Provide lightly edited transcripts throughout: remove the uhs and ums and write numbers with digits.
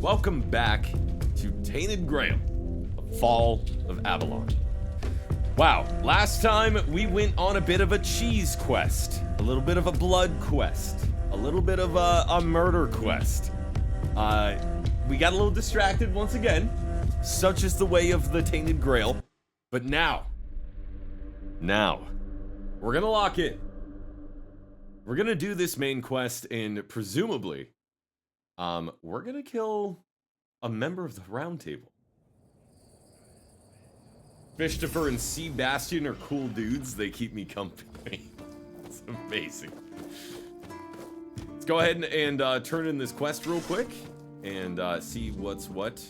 welcome back to Tainted Grail, Fall of Avalon. Wow, last time we went on a bit of a cheese quest, a little bit of a blood quest, a little bit of a murder quest. We got a little distracted once again, such is the way of the Tainted Grail, but now, we're gonna lock in. We're gonna do this main quest, and presumably, we're gonna kill a member of the Round Table. Christopher and Sebastian are cool dudes. They keep me company. It's amazing. Let's go ahead and turn in this quest real quick and see what's what.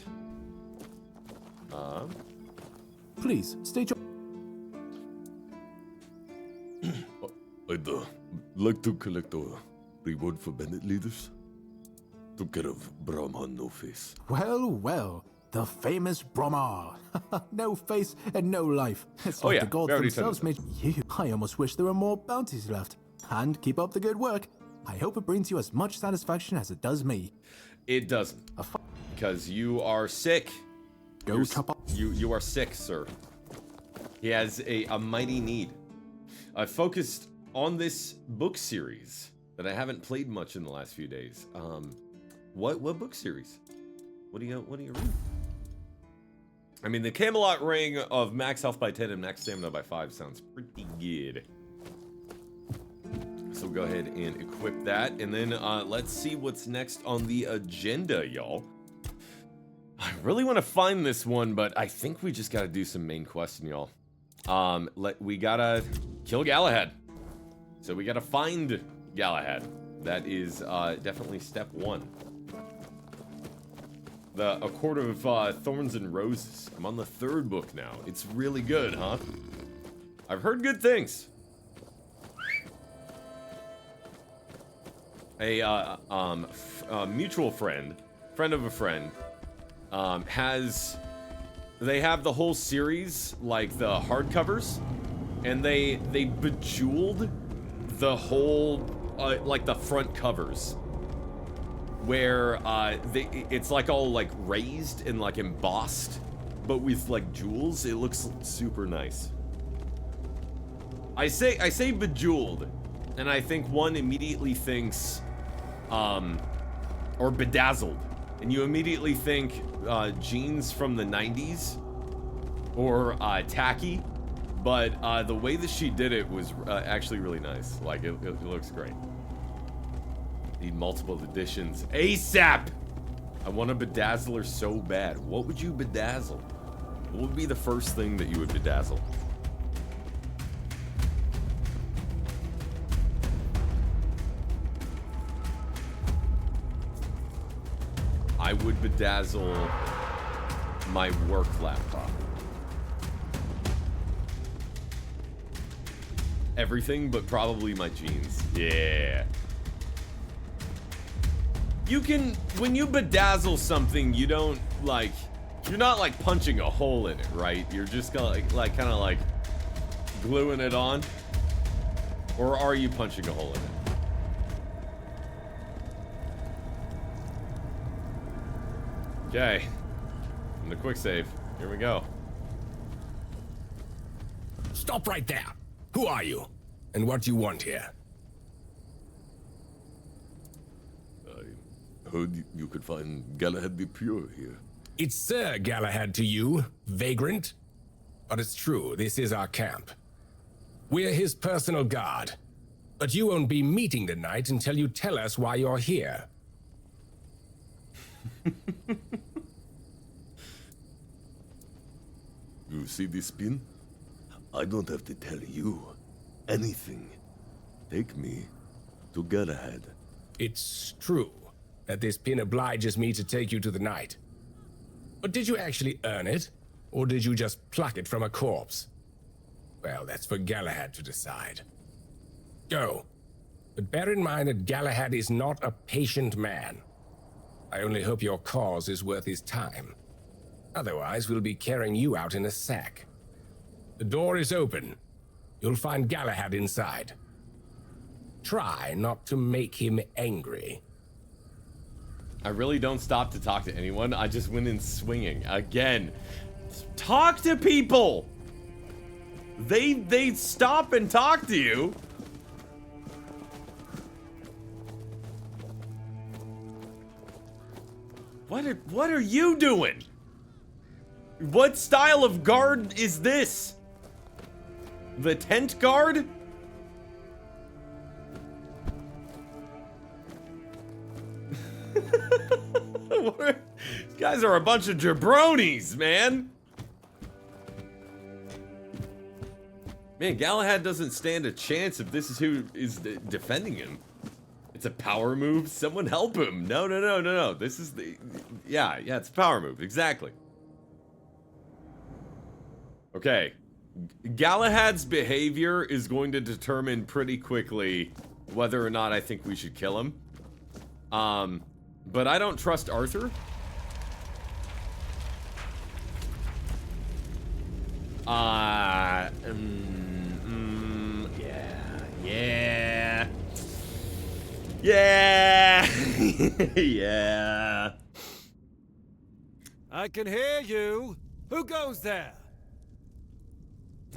Please state your. I'd like to collect a reward for bandit leaders. Took care of Brahman No Face. Well, well, the famous Brahma. No face and no life. It's like the gods themselves made you. I almost wish there were more bounties left. And keep up the good work. I hope it brings you as much satisfaction as it does me. It doesn't, because you are sick. Go chop up. You are sick, sir. He has a mighty need. I focused on this book series that I haven't played much in the last few days. What book series? What do you read? I mean, the Camelot Ring of max health by 10 and max stamina by 5 sounds pretty good. So we'll go ahead and equip that, and then let's see what's next on the agenda, y'all. I really want to find this one, but I think we just gotta do some main questing, y'all. We gotta kill Galahad. So we gotta find Galahad. That is definitely step one. A Court of Thorns and Roses. I'm on the 3rd book now. It's really good, huh? I've heard good things. A mutual friend of a friend, they have the whole series, like the hardcovers, and they bejeweled the whole, like the front covers, where it's like all like raised and like embossed, but with like jewels. It looks super nice. I say bejeweled, and I think one immediately thinks, or bedazzled, and you immediately think jeans from the 90s, or tacky, but the way that she did it was actually really nice. Like, it looks great. Need multiple editions ASAP! I want a bedazzler so bad. What would you bedazzle? What would be the first thing that you would bedazzle? I would bedazzle my work laptop. Everything but probably my jeans. Yeah. You can, when you bedazzle something, you don't like, you're not like punching a hole in it, right? You're just gonna like kind of like gluing it on. Or are you punching a hole in it? Okay, and the quick save. Here we go. Stop right there. Who are you? And what do you want here? I heard you could find Galahad the Pure here. It's Sir Galahad to you, vagrant. But it's true, this is our camp. We're his personal guard. But you won't be meeting tonight until you tell us why you're here. You see this pin? I don't have to tell you anything. Take me to Galahad. It's true that this pin obliges me to take you to the knight. But did you actually earn it? Or did you just pluck it from a corpse? Well, that's for Galahad to decide. Go. But bear in mind that Galahad is not a patient man. I only hope your cause is worth his time. Otherwise, we'll be carrying you out in a sack. The door is open. You'll find Galahad inside. Try not to make him angry. I really don't stop to talk to anyone. I just went in swinging. Again. Talk to people! They stop and talk to you. What are you doing? What style of guard is this? The tent guard? These guys are a bunch of jabronis, man. Man, Galahad doesn't stand a chance if this is who is defending him. It's a power move. Someone help him. No. This is the... Yeah, it's a power move. Exactly. Okay. Galahad's behavior is going to determine pretty quickly whether or not I think we should kill him. But I don't trust Arthur. Yeah. Yeah. I can hear you. Who goes there?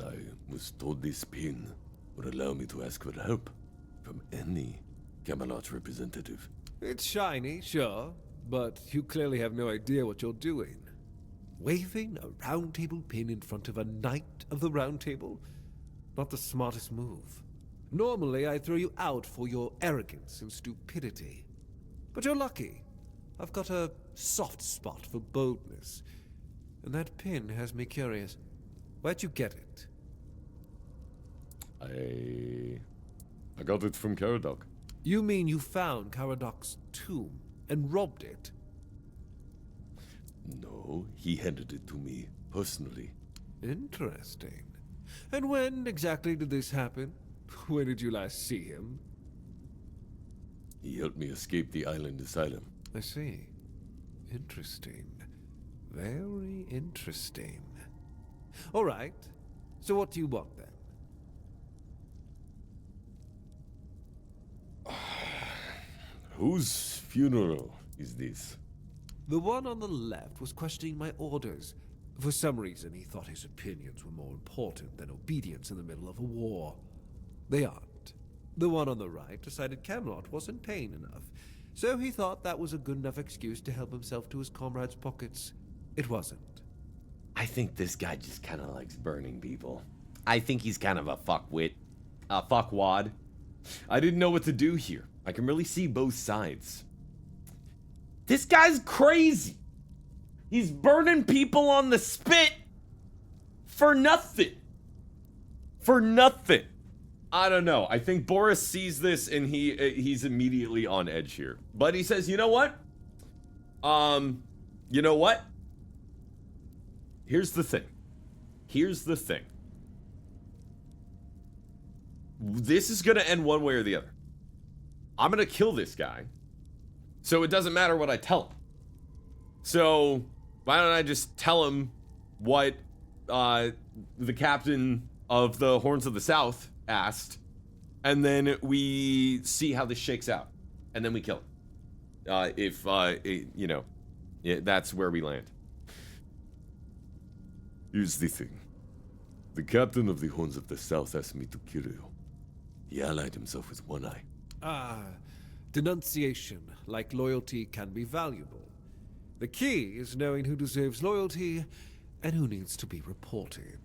I was told this pin would allow me to ask for help from any Camelot representative. It's shiny, sure, but you clearly have no idea what you're doing. Waving a round table pin in front of a knight of the round table? Not the smartest move. Normally, I'd throw you out for your arrogance and stupidity. But you're lucky. I've got a soft spot for boldness. And that pin has me curious. Where'd you get it? I got it from Caradoc. You mean you found Caradoc's tomb and robbed it? No, he handed it to me personally. Interesting. And when exactly did this happen? Where did you last see him? He helped me escape the island asylum. I see. Interesting. Very interesting. All right. So what do you want then? Whose funeral is this? The one on the left was questioning my orders. For some reason, he thought his opinions were more important than obedience in the middle of a war. They aren't. The one on the right decided Camelot wasn't paying enough, so he thought that was a good enough excuse to help himself to his comrades' pockets. It wasn't. I think this guy just kind of likes burning people. I think he's kind of a fuckwit. A fuckwad. I didn't know what to do here. I can really see both sides. This guy's crazy. He's burning people on the spit for nothing. For nothing. I don't know. I think Boris sees this and he's immediately on edge here. But he says, you know what? You know what? Here's the thing. Here's the thing. This is gonna end one way or the other. I'm gonna kill this guy, so it doesn't matter what I tell him. So why don't I just tell him what the captain of the Horns of the South asked, and then we see how this shakes out, and then we kill him. You know, that's where we land. Here's the thing. The captain of the Horns of the South asked me to kill you. He allied himself with One Eye. Ah, denunciation, like loyalty, can be valuable. The key is knowing who deserves loyalty and who needs to be reported.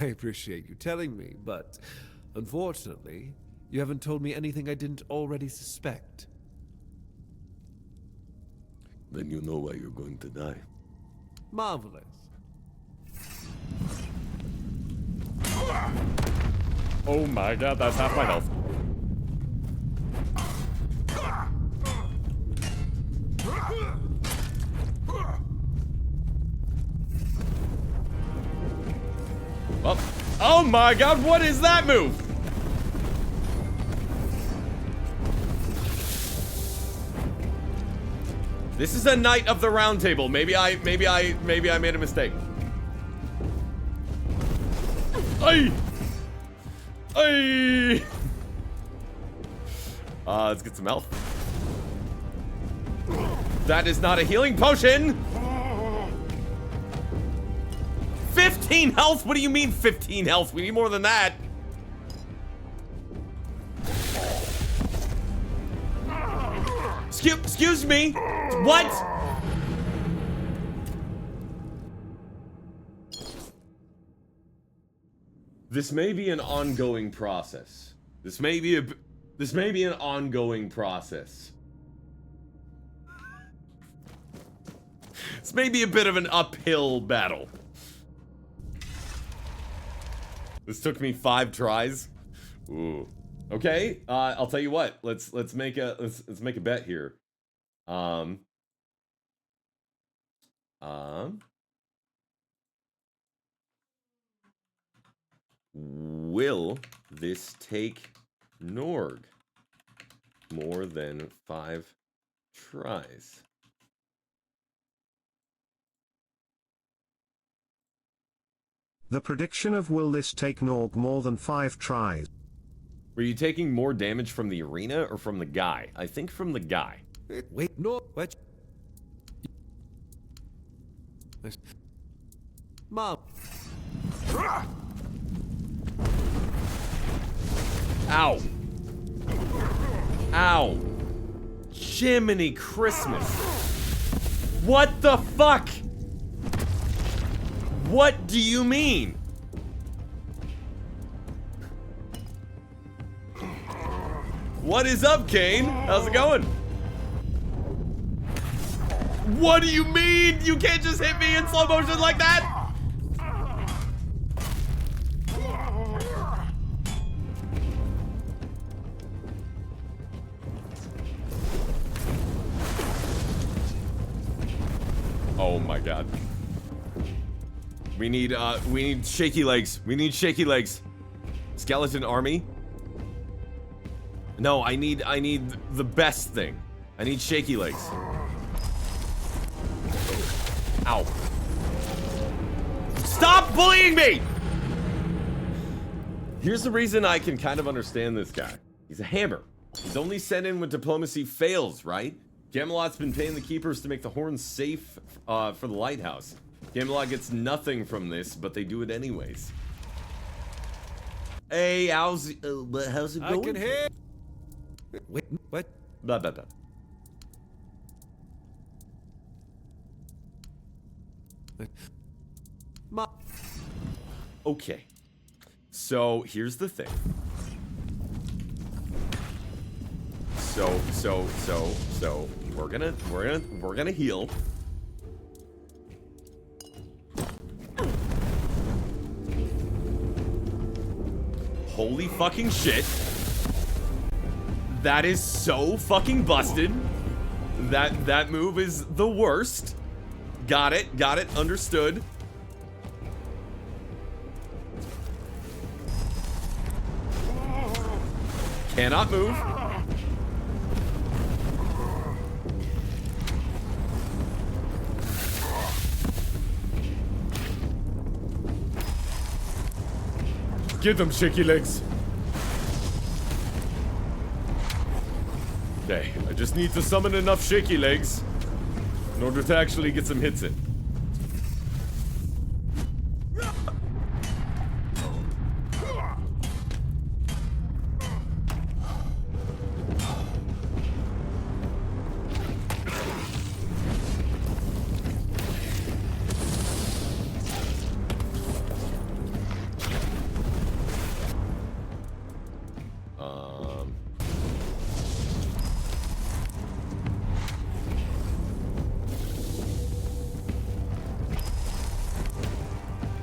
I appreciate you telling me, but unfortunately, you haven't told me anything I didn't already suspect. Then you know why you're going to die. Marvelous. Oh my god, that's half my health. Oh my god, what is that move? This is a Knight of the Round Table. Maybe I made a mistake. Ay! Ay! Let's get some health. That is not a healing potion! 15 health? What do you mean 15 health? We need more than that. Excuse me? What? This may be an ongoing process. This may be an ongoing process. This may be a bit of an uphill battle. This took me 5 tries. Ooh. Okay, I'll tell you what. Let's make a bet here. Will this take Norg more than 5 tries? The prediction of will this take Norg more than 5 tries? Were you taking more damage from the arena or from the guy? I think from the guy. Wait, no, what? Mom. Ow. Ow. Jiminy Christmas. What the fuck? What do you mean? What is up, Kane? How's it going? What do you mean? You can't just hit me in slow motion like that? Oh my god. We need shaky legs. We need shaky legs. Skeleton army? No, I need the best thing. I need shaky legs. Ow. Stop bullying me! Here's the reason I can kind of understand this guy. He's a hammer. He's only sent in when diplomacy fails, right? Camelot's been paying the keepers to make the horns safe for the lighthouse. Camelot gets nothing from this, but they do it anyways. Hey, how's it going? I can hear. Wait, what? Blah, blah, blah. Mom. Okay. So, here's the thing. So, we're gonna heal. Holy fucking shit. That is so fucking busted. That move is the worst. Got it, understood. Cannot move. Get them, shaky legs. Okay, I just need to summon enough shaky legs in order to actually get some hits in.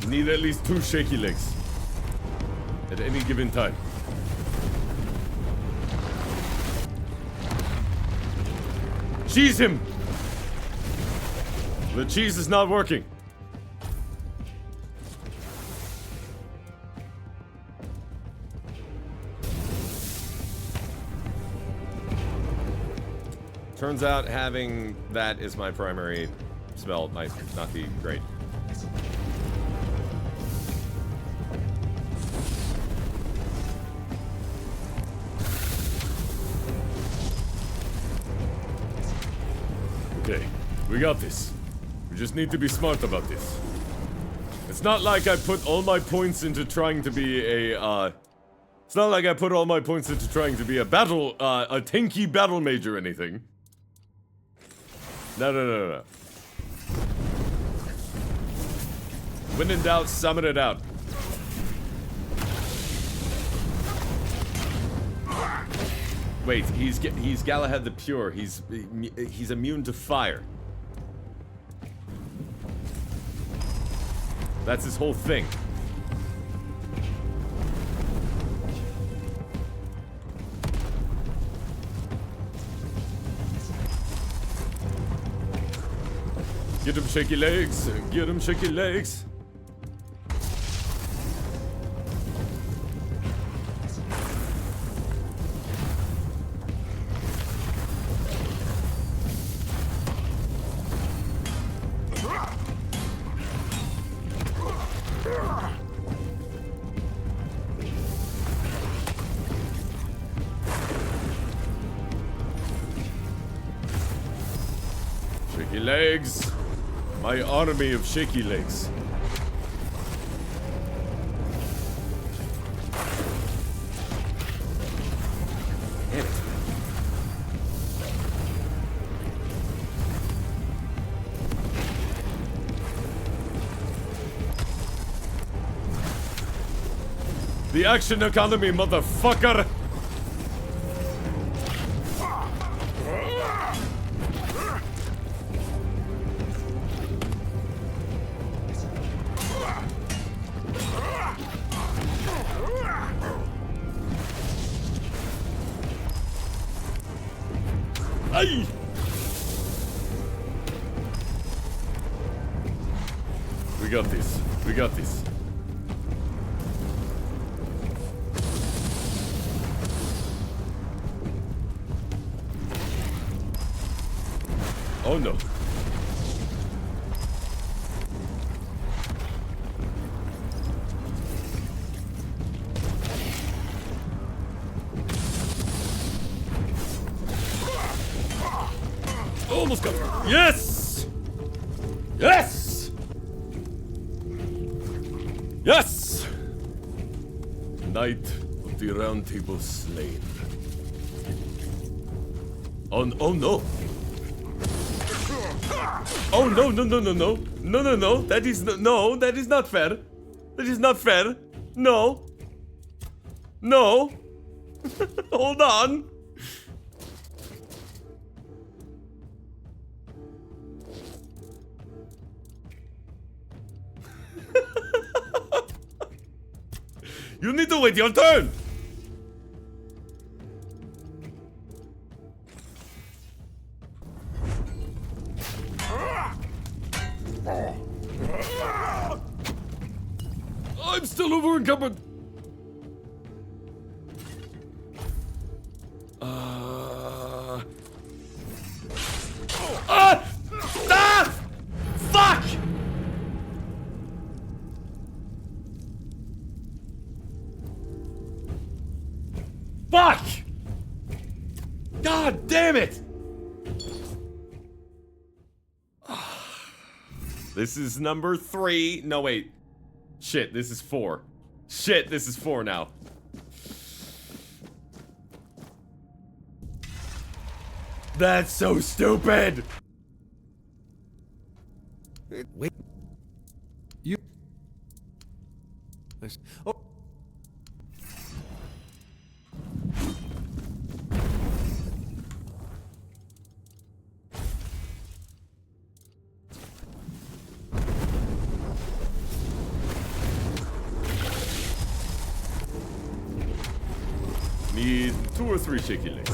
Need at least 2 shaky legs at any given time. Cheese him! The cheese is not working. Turns out having that as my primary spell might not be great. Okay, we got this. We just need to be smart about this. It's not like I put all my points into trying to be a, It's not like I put all my points into trying to be a tanky battle mage or anything. No. When in doubt, summon it out. Wait, he's Galahad the Pure. He's immune to fire. That's his whole thing. Get him shaky legs. Get him shaky legs. Shaky legs. My army of shaky legs. Damn it. The action economy, motherfucker! Ay! We got this. We got this. Oh no. Almost got it. Yes! Yes! Yes! Knight of the Round Table slain. Oh no. Oh no. No. That is that is not fair. That is not fair. No. No. Hold on. You need to wait your turn! I'm still over encumbered! Fuck! Fuck! God damn it! This is number 3. No, wait. Shit, this is 4. Shit, this is 4 now. That's so stupid! Wait. You. Oh. Need 2 or 3 shaky legs.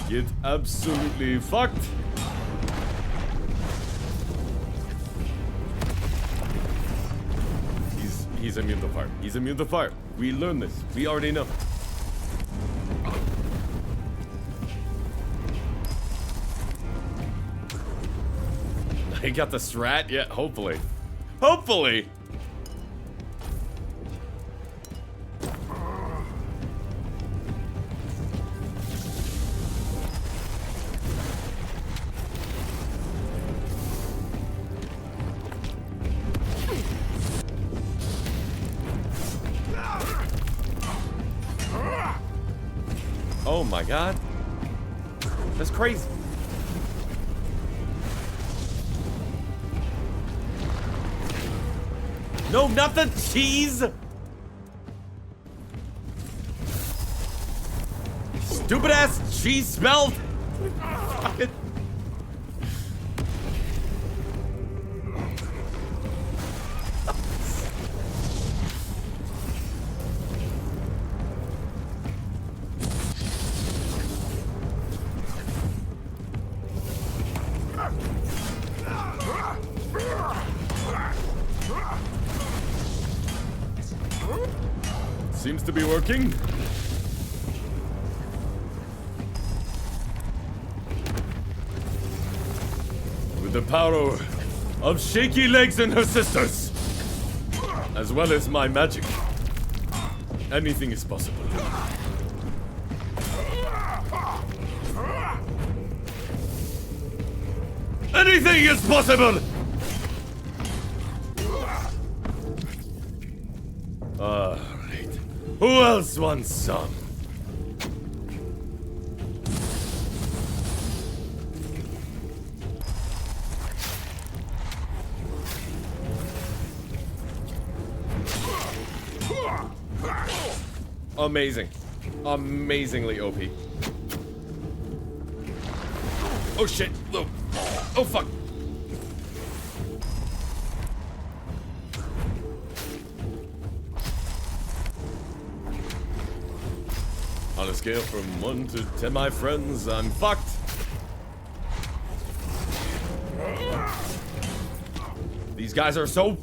Get absolutely fucked. He's immune to fire. He's immune to fire. We learned this. We already know. I got the strat? Yeah, hopefully. Hopefully! Oh my god. That's crazy. No, not the cheese! Stupid ass cheese smell! Fucking. Seems to be working. With the power of Shaky Legs and her sisters, as well as my magic, anything is possible. Anything is possible! Alright. Who else wants some? Amazing. Amazingly OP. Oh shit. Oh, oh fuck. On a scale from 1 to 10, my friends, I'm fucked. These guys are so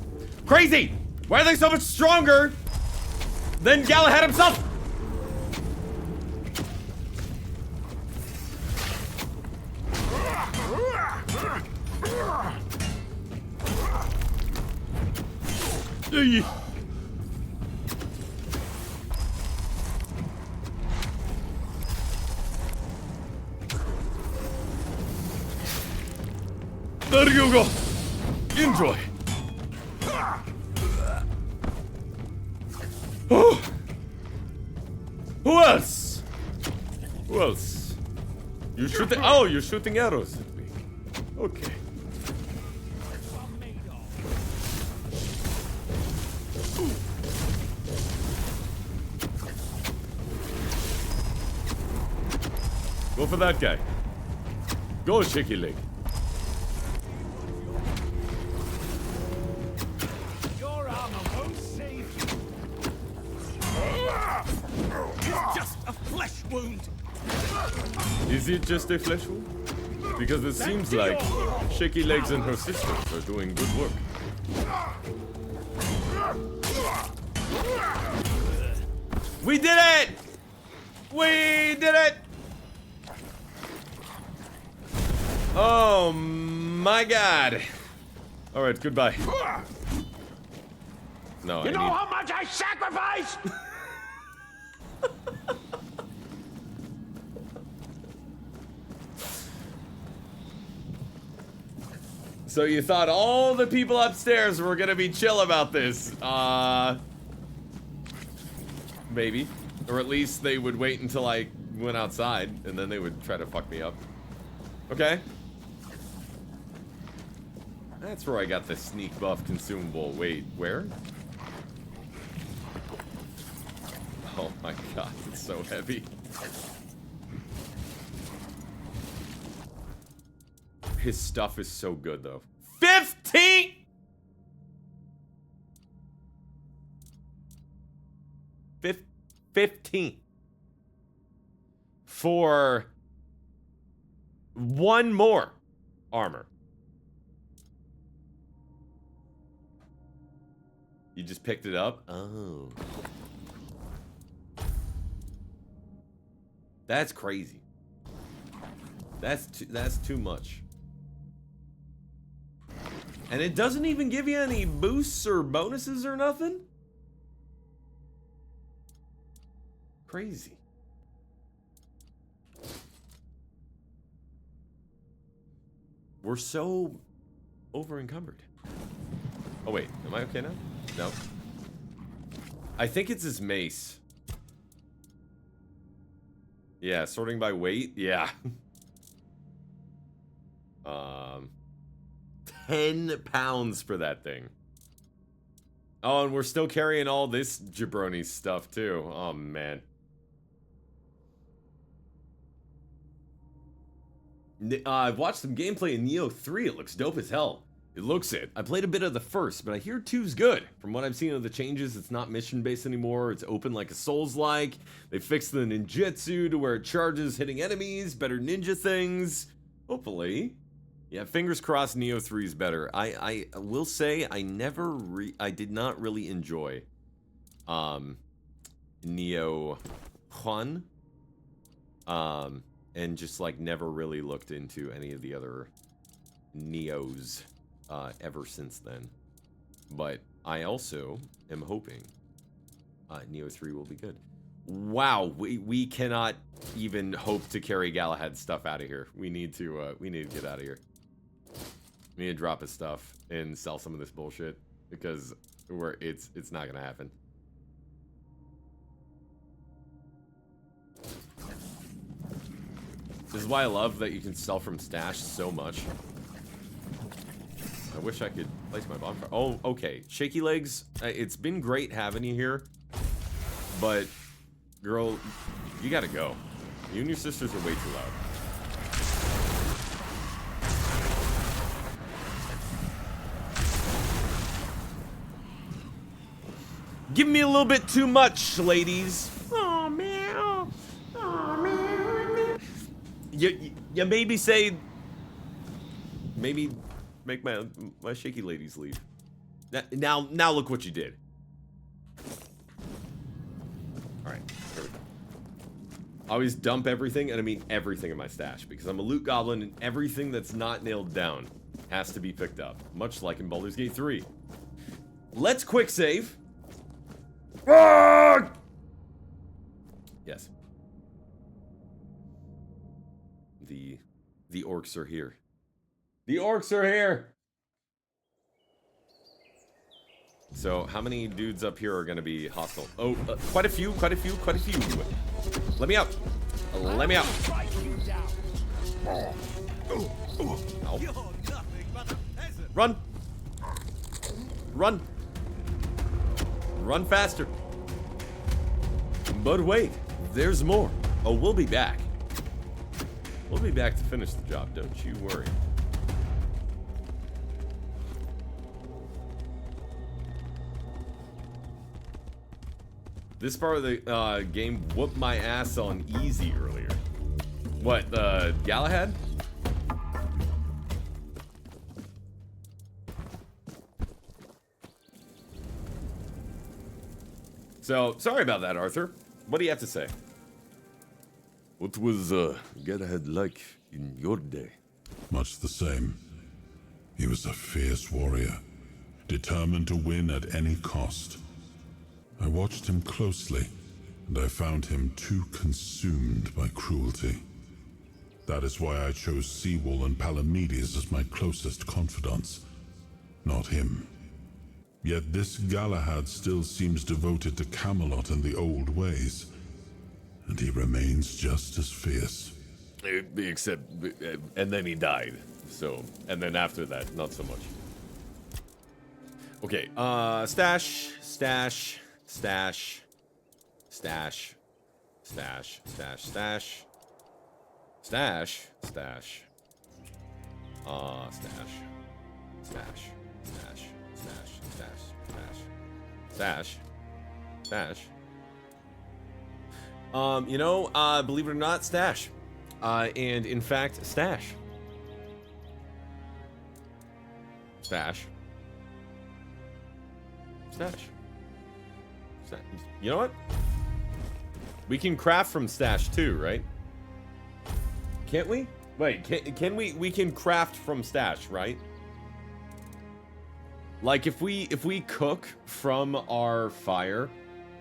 crazy! Why are they so much stronger than Galahad himself? There you go. Enjoy. Oh. Who else? Who else? You shooting? Oh, you're shooting arrows at me. Okay. Go for that guy. Go, Shaky Leg. Your armor won't save you. It's just a flesh wound. Is it just a flesh wound? Because it seems like Shaky Legs and her sisters are doing good work. We did it! We did it! Oh my god. Alright, goodbye. No, You know how much I sacrificed? So you thought all the people upstairs were gonna be chill about this. Maybe. Or at least they would wait until I went outside, and then they would try to fuck me up. Okay. That's where I got the sneak buff consumable. Wait, where? Oh my god, it's so heavy. His stuff is so good, though. 15! Fif 15. For one more armor. You just picked it up? Oh. That's crazy. That's too much. And it doesn't even give you any boosts or bonuses or nothing? Crazy. We're so over encumbered. Oh wait, am I okay now? No. I think it's his mace. Yeah, sorting by weight. Yeah. 10 pounds for that thing. Oh, and we're still carrying all this jabroni stuff too. Oh man. I've watched some gameplay in Neo 3. It looks dope as hell. It looks it. I played a bit of the first, but I hear 2's good. From what I've seen of the changes, it's not mission-based anymore. It's open like a Souls-like. They fixed the ninjutsu to where it charges hitting enemies, better ninja things. Hopefully. Yeah, fingers crossed Neo 3 is better. I will say I did not really enjoy Neo 1. And just like never really looked into any of the other Neos ever since then. But I also am hoping Neo 3 will be good. Wow, we cannot even hope to carry Galahad's stuff out of here. We need to get out of here. We need to drop his stuff and sell some of this bullshit because it's not gonna happen. This is why I love that you can sell from stash so much. I wish I could place my bonfire. Oh, okay. Shaky legs. It's been great having you here, but girl, you gotta go. You and your sisters are way too loud. Give me a little bit too much, ladies. Oh man. Oh man. You maybe say, maybe make my shaky ladies leave. Now look what you did. All right, here we go. I always dump everything, and I mean everything in my stash, because I'm a loot goblin, and everything that's not nailed down has to be picked up, much like in Baldur's Gate 3. Let's quick save. Yes. The orcs are here. The orcs are here! So, how many dudes up here are gonna be hostile? Oh, quite a few. Let me out. Let me out. Ow. Run! Run! Run faster. But wait, there's more. Oh, we'll be back. We'll be back to finish the job, don't you worry. This part of the game whooped my ass on easy earlier. What, Galahad? So, sorry about that, Arthur. What do you have to say? What was Galahad like in your day? Much the same. He was a fierce warrior, determined to win at any cost. I watched him closely, and I found him too consumed by cruelty. That is why I chose Seawall and Palamedes as my closest confidants, not him. Yet this Galahad still seems devoted to Camelot and the old ways, and he remains just as fierce. Except, and then he died. So, and then after that, not so much. Okay, stash. Stash. Stash. Stash. Stash. Stash. Stash. Stash. You know, believe it or not, stash. And in fact, stash. Stash. You know what? We can craft from stash too, right? Can't we? Wait, can we? We can craft from stash, right? Like, if we cook from our fire,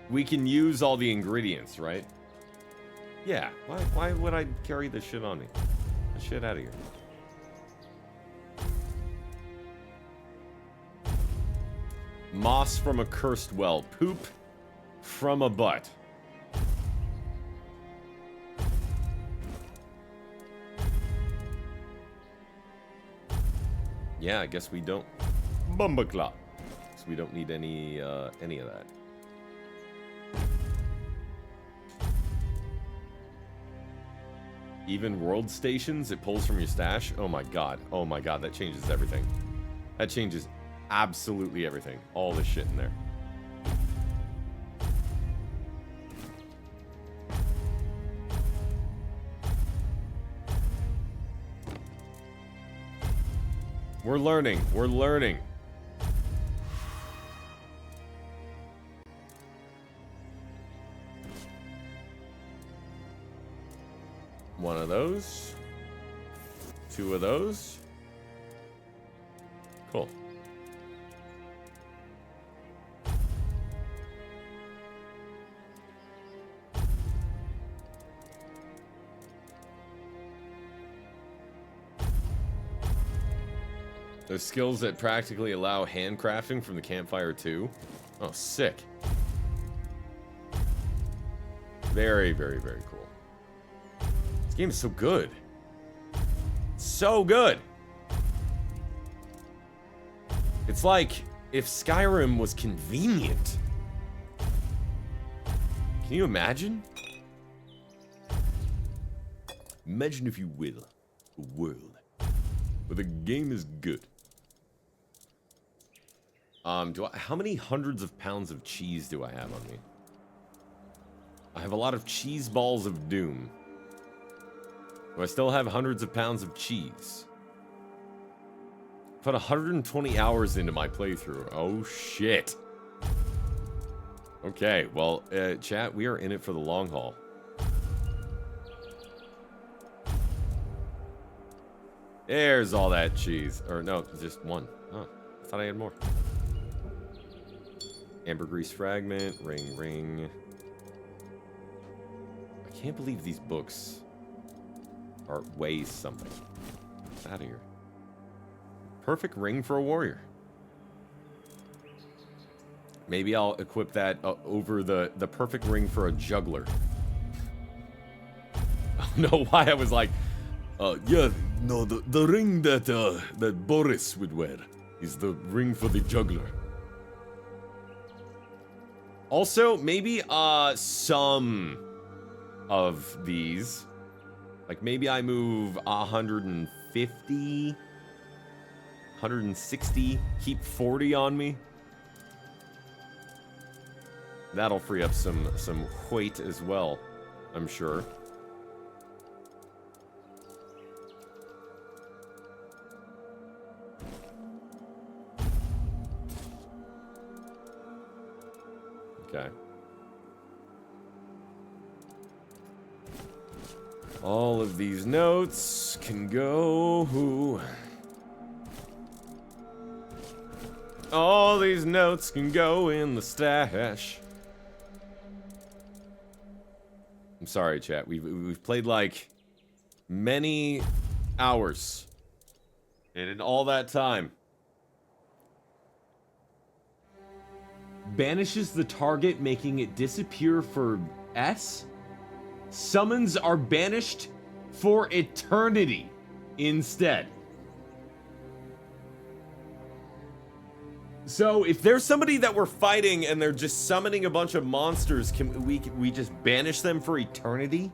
we can use all the ingredients, right? Yeah, why would I carry this shit on me? Get the shit out of here. Moss from a cursed well. Poop from a butt. Yeah, I guess we don't. Bumbaclop. So we don't need any of that. Even world stations, it pulls from your stash. Oh my god. Oh my god, that changes everything. That changes absolutely everything. All this shit in there. We're learning. We're learning. One of those. Two of those. Cool. There's skills that practically allow handcrafting from the campfire too. Oh, sick. Very, very, very cool. This game is so good. So good. It's like if Skyrim was convenient. Can you imagine? Imagine, if you will, a world where the game is good. How many hundreds of pounds of cheese do I have on me? I have a lot of cheese balls of doom. Do I still have hundreds of pounds of cheese? Put 120 hours into my playthrough. Oh, shit. Okay, well, chat, we are in it for the long haul. There's all that cheese. Or no, just one. Oh, I thought I had more. Ambergris fragment, ring. I can't believe these books weigh something. Get out of here. Perfect ring for a warrior. Maybe I'll equip that over the perfect ring for a juggler. I don't know why I was like, yeah, no, the ring that Boris would wear is the ring for the juggler. Also, maybe some of these, like maybe I move 150, 160, keep 40 on me. That'll free up some weight as well, I'm sure. Okay. All of these notes can go. All these notes can go in the stash. I'm sorry, chat. We've played like many hours, and in all that time, banishes the target, making it disappear for S. Summons are banished for eternity instead. So if there's somebody that we're fighting and they're just summoning a bunch of monsters, can we just banish them for eternity?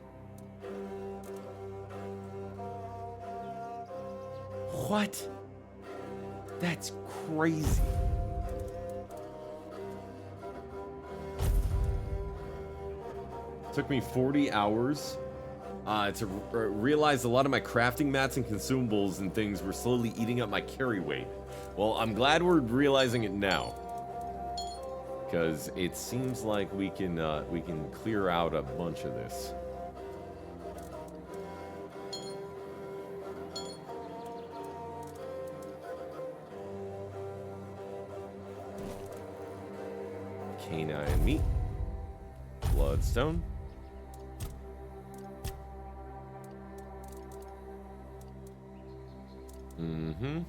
What? That's crazy. Took me 40 hours to realize a lot of my crafting mats and consumables and things were slowly eating up my carry weight. Well, I'm glad we're realizing it now, because it seems like we can clear out a bunch of this. Canine meat. Bloodstone. Mm-hmm.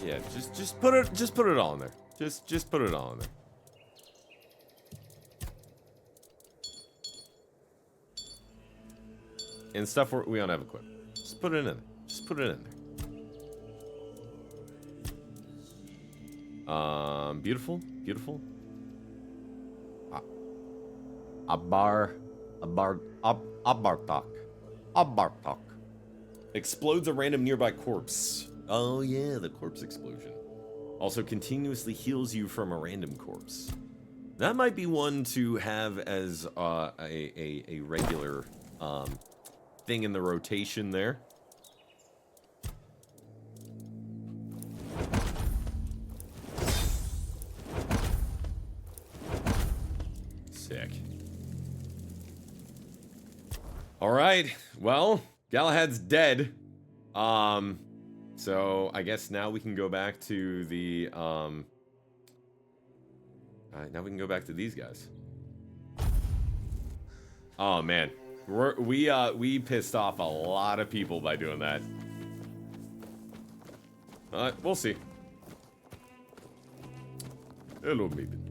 Yeah, just put it all in there. Just put it all in there. And stuff we don't have equipped. Just put it in there. Just put it in there. Beautiful, beautiful. Abartok. Explodes a random nearby corpse. Oh yeah, the corpse explosion. Also continuously heals you from a random corpse. That might be one to have as a regular thing in the rotation there. Sick. All right. Well, Galahad's dead. So I guess now we can go back to the now we can go back to these guys. Oh man, we pissed off a lot of people by doing that. We'll see. Hello, maiden.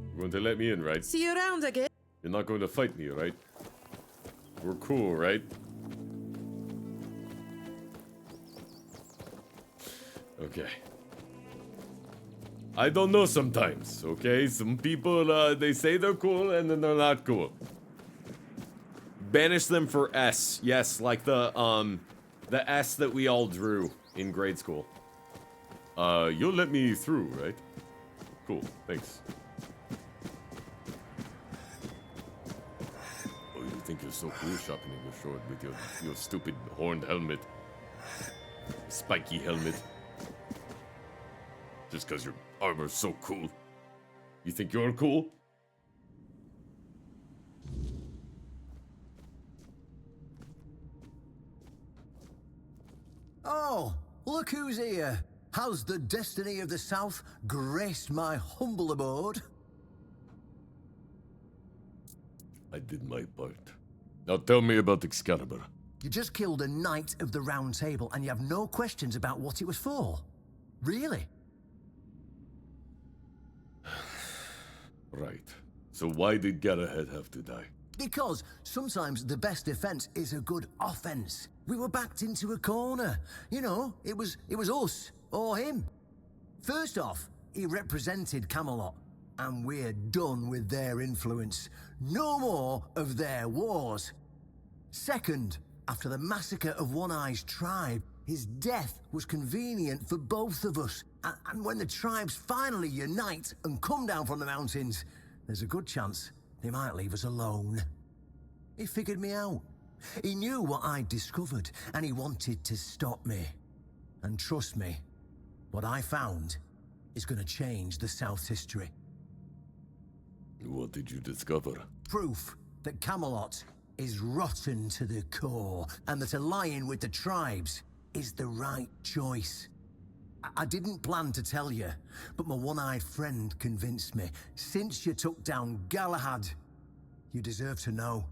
You're going to let me in, right? See you around again. You're not going to fight me, right? We're cool, right? Okay. I don't know sometimes, okay? Some people, they say they're cool and then they're not cool. Banish them for S. Yes, like the S that we all drew in grade school. You'll let me through, right? Cool, thanks. Oh, you think you're so cool sharpening your sword with your stupid horned helmet. Spiky helmet. Just because your armor's so cool. You think you're cool? Oh, look who's here. How's the destiny of the South graced my humble abode? I did my part. Now tell me about Excalibur. You just killed a knight of the Round Table and you have no questions about what it was for? Really? Right. So why did Galahad have to die? Because sometimes the best defense is a good offense. We were backed into a corner. You know, it was us or him. First off, he represented Camelot, and we're done with their influence. No more of their wars. Second, after the massacre of One Eye's tribe, his death was convenient for both of us. And when the tribes finally unite and come down from the mountains, there's a good chance they might leave us alone. He figured me out. He knew what I'd discovered, and he wanted to stop me. And trust me, what I found is going to change the South's history. What did you discover? Proof that Camelot is rotten to the core, and that allying with the tribes is the right choice. I didn't plan to tell you, but my one-eyed friend convinced me. Since you took down Galahad, you deserve to know.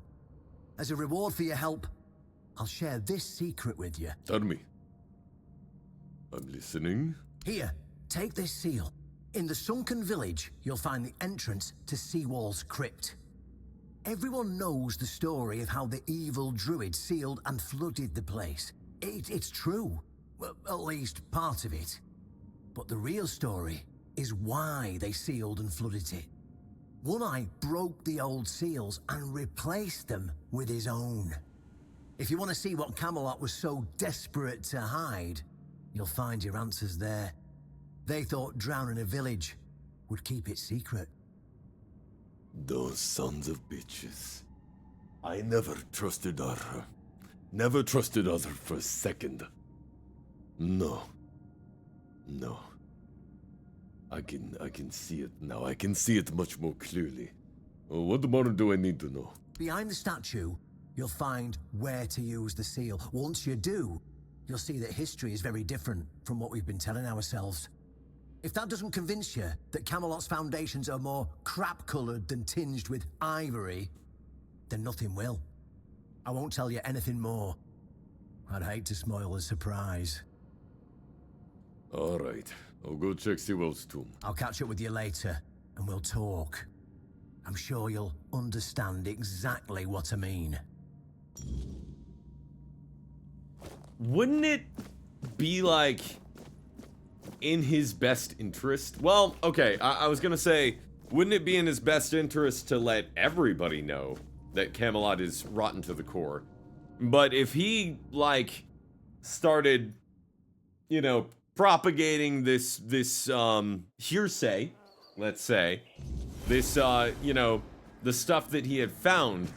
As a reward for your help, I'll share this secret with you. Tell me. I'm listening. Here, take this seal. In the sunken village, you'll find the entrance to Seawall's crypt. Everyone knows the story of how the evil druid sealed and flooded the place. It's true. Well, at least part of it. But the real story is why they sealed and flooded it. One Eye broke the old seals and replaced them with his own. If you want to see what Camelot was so desperate to hide, you'll find your answers there. They thought drowning a village would keep it secret. Those sons of bitches. I never trusted Arthur. Never trusted Arthur for a second. No. No. I can see it now. I can see it much more clearly. What more do I need to know? Behind the statue, you'll find where to use the seal. Once you do, you'll see that history is very different from what we've been telling ourselves. If that doesn't convince you that Camelot's foundations are more crap-coloured than tinged with ivory, then nothing will. I won't tell you anything more. I'd hate to spoil the surprise. Alright, I'll go check Sewell's tomb. I'll catch up with you later, and we'll talk. I'm sure you'll understand exactly what I mean. Wouldn't it be, like, in his best interest? Well, okay, I was gonna say, wouldn't it be in his best interest to let everybody know that Camelot is rotten to the core? But if he, like, started, you know, propagating this hearsay, let's say, this, you know, the stuff that he had found,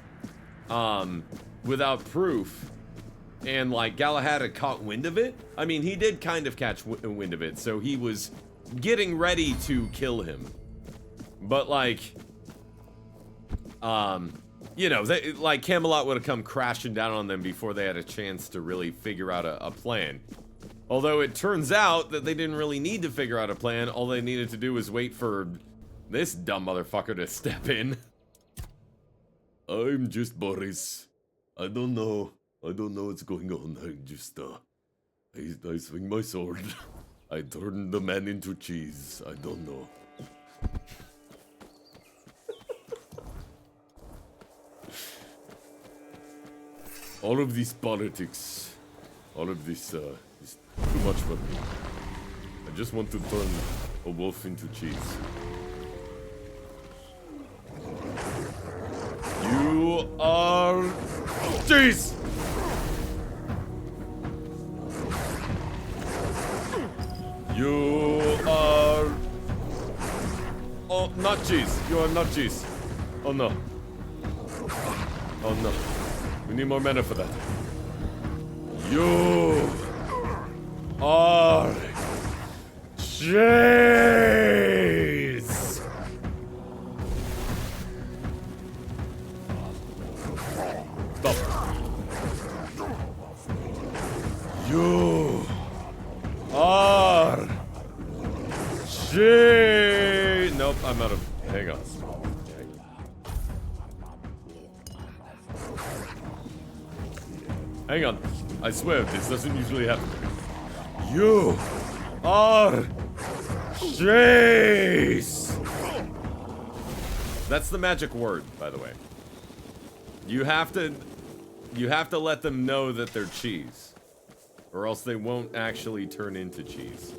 without proof, and, like, Galahad had caught wind of it? I mean, he did kind of catch wind of it, so he was getting ready to kill him. But, like, you know, like, Camelot would have come crashing down on them before they had a chance to really figure out a plan. Although it turns out that they didn't really need to figure out a plan. All they needed to do was wait for this dumb motherfucker to step in. I'm just Boris. I don't know what's going on. I just, I swing my sword. I turn the man into cheese. I don't know. All of this politics, all of this, is too much for me. I just want to turn a wolf into cheese. You are cheese! You are... Oh, not cheese. You are not cheese. Oh no. Oh no. We need more mana for that. You are cheese! Stop. You are cheese! Nope, I'm out of... Hang on. Hang on. I swear, this doesn't usually happen. You are cheese! That's the magic word, by the way. You have to let them know that they're cheese, or else they won't actually turn into cheese.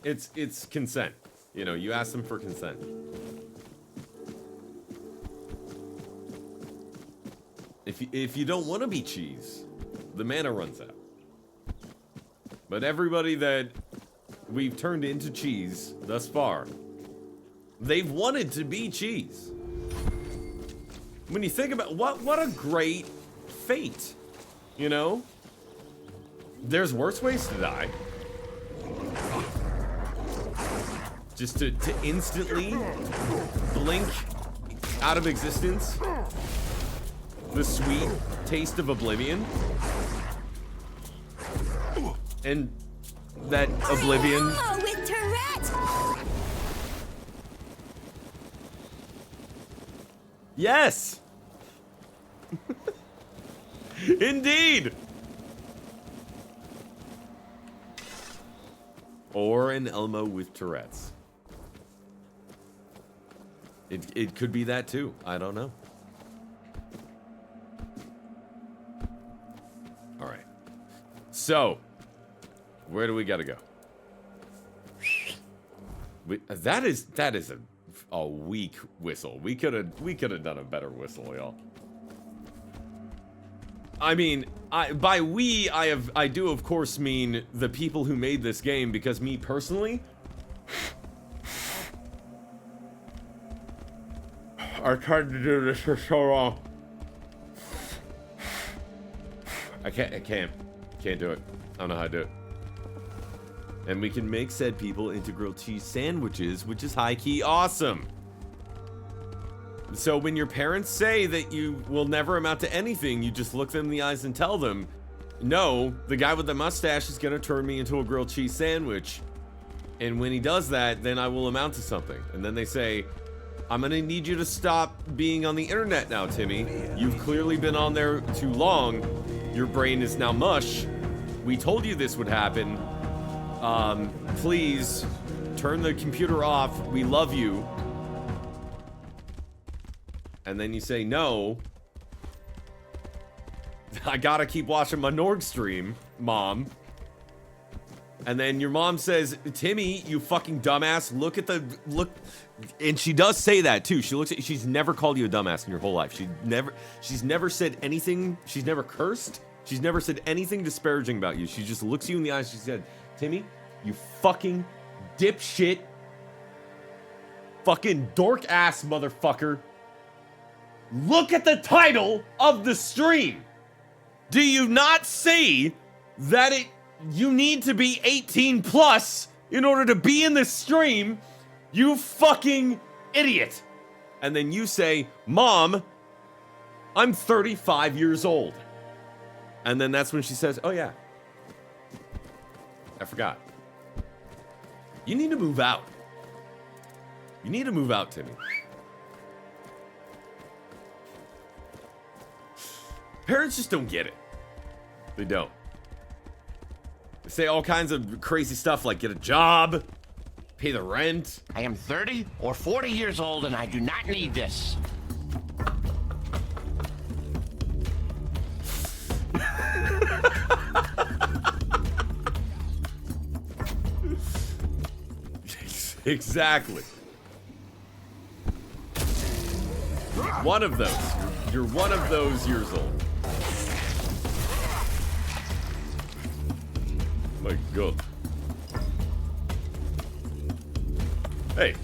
It's consent. You know, you ask them for consent. If you don't want to be cheese, the mana runs out. But everybody that we've turned into cheese thus far, they've wanted to be cheese. When you think about what a great fate, you know? There's worse ways to die. Just to instantly blink out of existence. The sweet taste of oblivion. And that oblivion. With Tourette. Yes! Indeed! Or an Elmo with Tourette's. It could be that too. I don't know. Alright. So, where do we gotta go? That is a weak whistle. We could have done a better whistle, y'all. I mean, by we I do of course mean the people who made this game, because me personally, I tried to do this for so long. I can't do it. I don't know how to do it. And we can make said people into grilled cheese sandwiches, which is high-key awesome. So when your parents say that you will never amount to anything, you just look them in the eyes and tell them, no, the guy with the mustache is gonna turn me into a grilled cheese sandwich. And when he does that, then I will amount to something. And then they say, I'm gonna need you to stop being on the internet now, Timmy. You've clearly been on there too long. Your brain is now mush. We told you this would happen. Please turn the computer off. We love you. And then you say, no. I gotta keep watching my Norg stream, Mom. And then your mom says, Timmy, you fucking dumbass, look. And she does say that too. She's never called you a dumbass in your whole life. She's never said anything. She's never cursed. She's never said anything disparaging about you. She just looks you in the eyes. She said, Timmy, you fucking dipshit, fucking dork ass motherfucker. Look at the title of the stream. Do you not see that you need to be 18 plus in order to be in this stream? You fucking idiot. And then you say, Mom, I'm 35 years old. And then that's when she says, oh yeah, I forgot. You need to move out. You need to move out, Timmy. Parents just don't get it. They don't. They say all kinds of crazy stuff like get a job, pay the rent. I am 30 or 40 years old and I do not need this. Exactly. One of those. You're one of those years old. My God. Hey.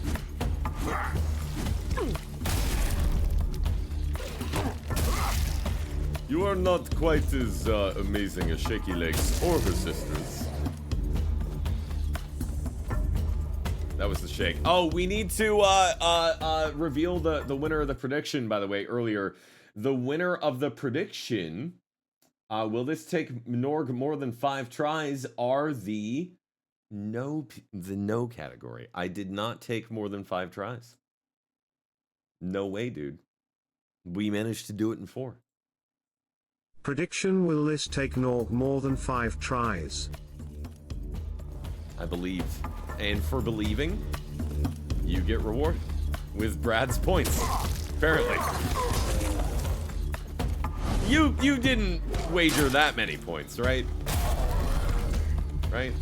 You are not quite as amazing as Shaky Legs or her sisters. That was the shake. Oh, we need to reveal the winner of the prediction, by the way, earlier. The winner of the prediction, will this take Norg more than 5 tries, are the no category. I did not take more than 5 tries. No way, dude. We managed to do it in 4. Prediction: will this take Norg more than 5 tries? I believe. And for believing, you get rewarded with Brad's points. Apparently. You didn't wager that many points, right? Right?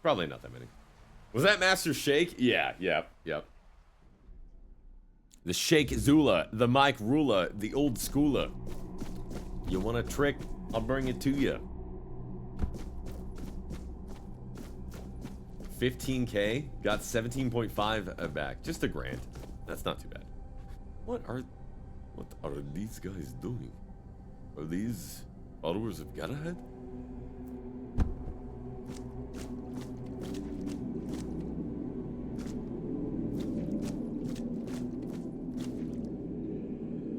Probably not that many. Was that Master Shake? Yeah, yep. The Shake Zula, the Mike Rula, the old schooler. You want a trick? I'll bring it to you. 15K, got 17.5 back. Just $1,000. That's not too bad. What are these guys doing? Are these followers of Galahad?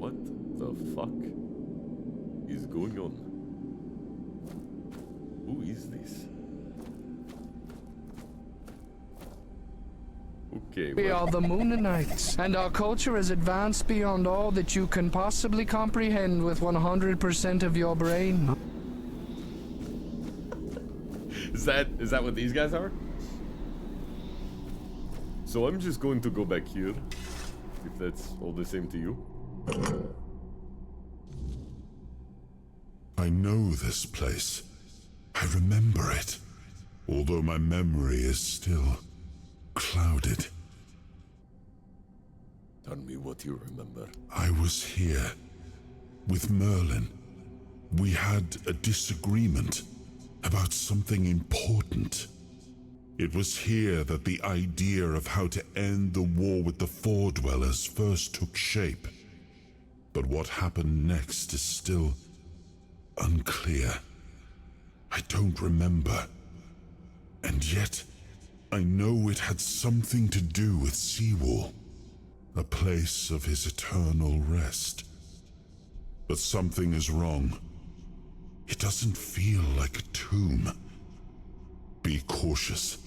What the fuck is going on? Who is this? Okay, we are the Moonanites, and our culture is advanced beyond all that you can possibly comprehend with 100% of your brain. Is that what these guys are? So I'm just going to go back here, if that's all the same to you. I know this place. I remember it, although my memory is still clouded. Tell me what you remember. I was here with Merlin. We had a disagreement about something important. It was here that the idea of how to end the war with the Foredwellers first took shape. But what happened next is still unclear. I don't remember. And yet, I know it had something to do with Seawall, a place of his eternal rest. But something is wrong. It doesn't feel like a tomb. Be cautious.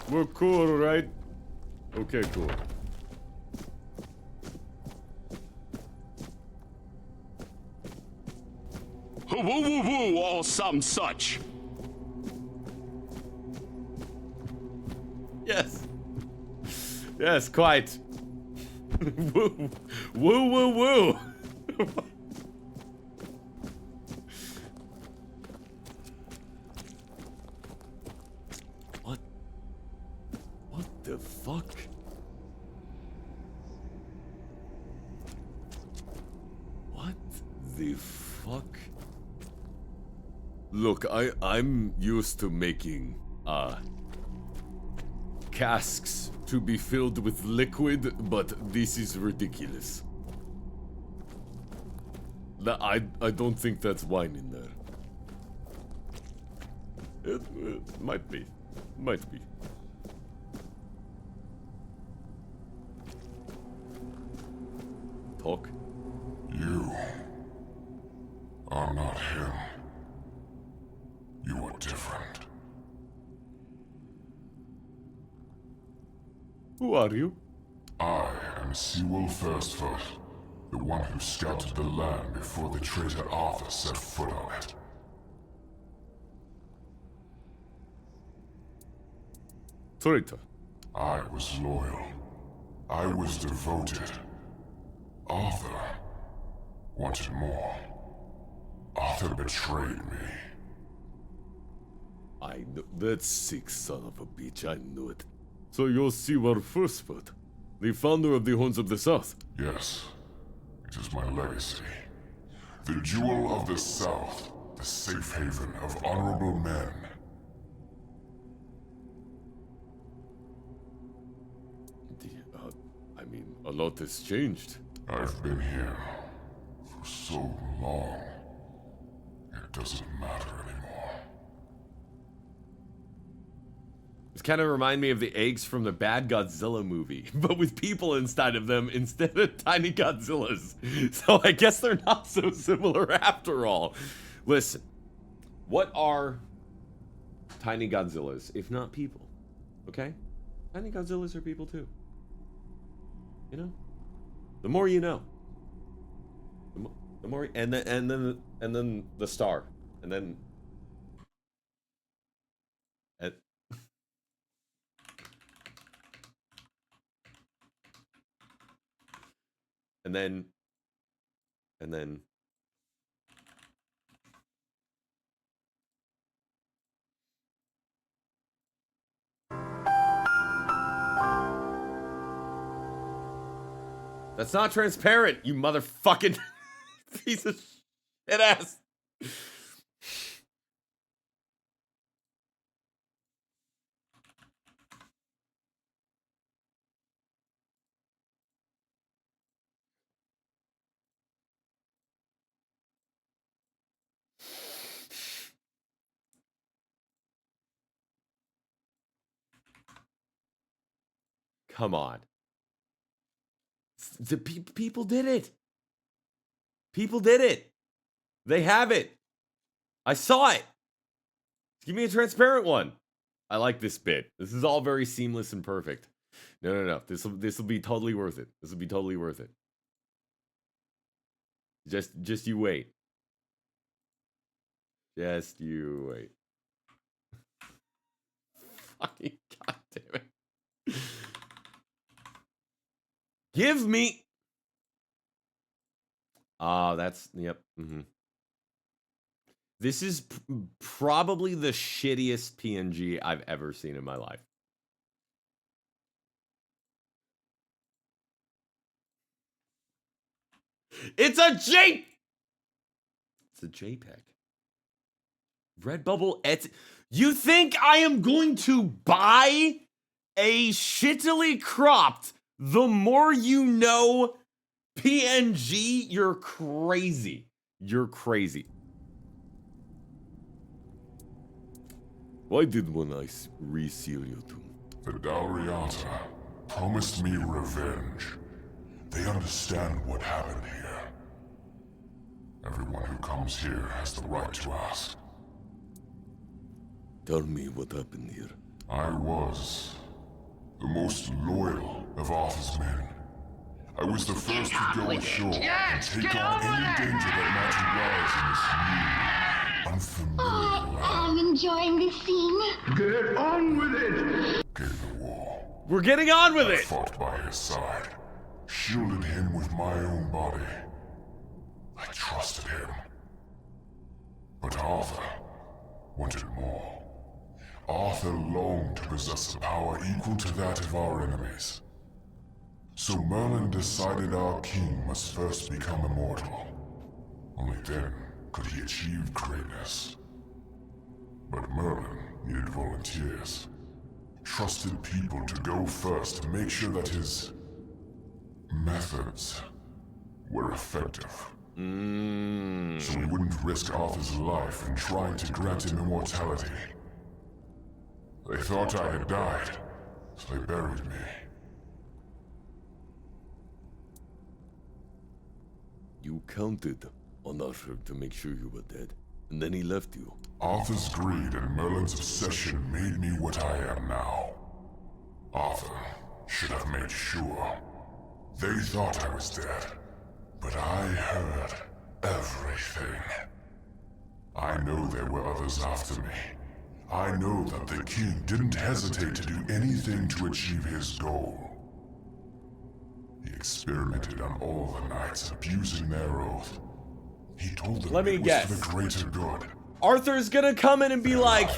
We're cool, right? Okay, cool. Woo woo woo, or some such. Yes. Yes, quite. Woo, woo, woo, woo. What the fuck? What the fuck? Look, I'm used to making, casks to be filled with liquid, but this is ridiculous. I don't think that's wine in there. It might be. Might be. Talk. You are not him. You are different. Who are you? I am Seawolf Firstfoot, the one who scouted the land before the traitor Arthur set foot on it. Traitor. I was loyal. I was devoted. Arthur wanted more. Arthur betrayed me. I know that sick son of a bitch, I knew it. So you're Seawolf Firstfoot, the founder of the Horns of the South. Yes, it is my legacy. The jewel of the South, the safe haven of honorable men. I mean, a lot has changed. I've been here for so long. It doesn't matter anymore. This kind of remind me of the eggs from the bad Godzilla movie, but with people inside of them instead of tiny Godzillas. So I guess they're not so similar after all. Listen, what are tiny Godzillas if not people? Okay? Tiny Godzillas are people too. You know? The more you know. The more, and then the star, and then, and then. That's not transparent, you motherfucking piece of shit ass. Come on. The people did it. People did it. They have it. I saw it. Give me a transparent one. I like this bit. This is all very seamless and perfect. No. This will be totally worth it. This will be totally worth it. Just you wait. Just you wait. Fucking goddamn it. Give me. That's, yep. This is probably the shittiest PNG I've ever seen in my life. It's a J. It's a JPEG. Redbubble Etsy. You think I am going to buy a shittily cropped The More You Know PNG? You're crazy. You're crazy. Why did one I reseal your tomb? The Dalriata promised me revenge. They understand what happened here. Everyone who comes here has the right to ask. Tell me what happened here. I was the most loyal of Arthur's men. I was the first to go ashore and take on any danger that might arise in this new, unfamiliar land. I'm enjoying this scene. Get on with it! Gave the war. We're getting on with I it! fought by his side, shielded him with my own body. I trusted him. But Arthur wanted more. Arthur longed to possess a power equal to that of our enemies. So Merlin decided our king must first become immortal. Only then could he achieve greatness. But Merlin needed volunteers. Trusted people to go first to make sure that his methods were effective. So we wouldn't risk Arthur's life in trying to grant him immortality. They thought I had died, so they buried me. You counted on Arthur to make sure you were dead, and then he left you. Arthur's greed and Merlin's obsession made me what I am now. Arthur should have made sure. They thought I was dead, but I heard everything. I know there were others after me. I know that the king didn't hesitate to do anything to achieve his goal. He experimented on all the knights, abusing their oath. He told them Let me it was guess. for the greater good. Arthur's gonna come in and be like,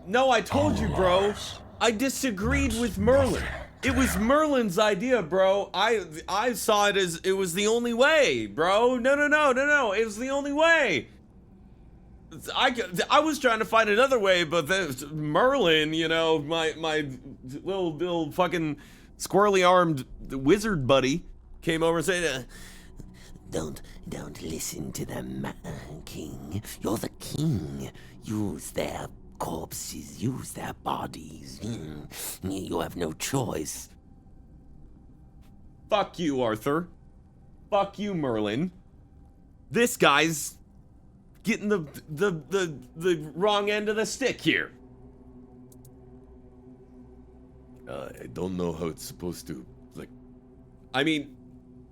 no, I told you, bro. I disagreed with Merlin. It was Merlin's idea, bro. I saw it as it was the only way, bro. No. It was the only way. I was trying to find another way, but Merlin, you know, my little fucking squirrely armed wizard buddy came over and said, Don't listen to them, king. You're the king. Use their corpses, use their bodies. You have no choice. Fuck you, Arthur. Fuck you, Merlin. This guy's getting the wrong end of the stick here. I don't know how it's supposed to, like... I mean,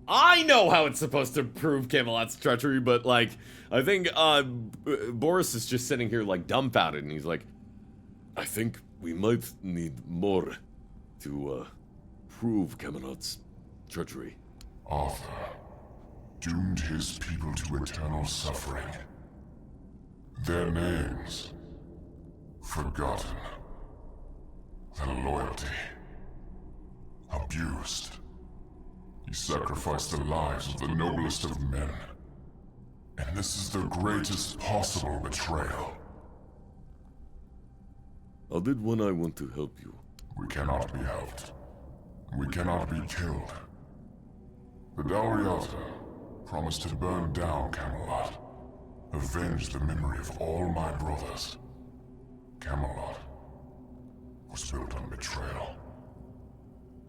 I know how it's supposed to prove Camelot's treachery, but, like, I think, Boris is just sitting here, like, dumbfounded, and he's like, I think we might need more to, prove Camelot's treachery. Arthur doomed his people to eternal suffering. Their names forgotten. Their loyalty abused. He sacrificed the lives of the noblest of men. And this is the greatest possible betrayal. How did One Eye want to help you? We cannot be helped. We cannot be killed. The Dalriata promised to burn down Camelot. Avenge the memory of all my brothers. Camelot was built on betrayal.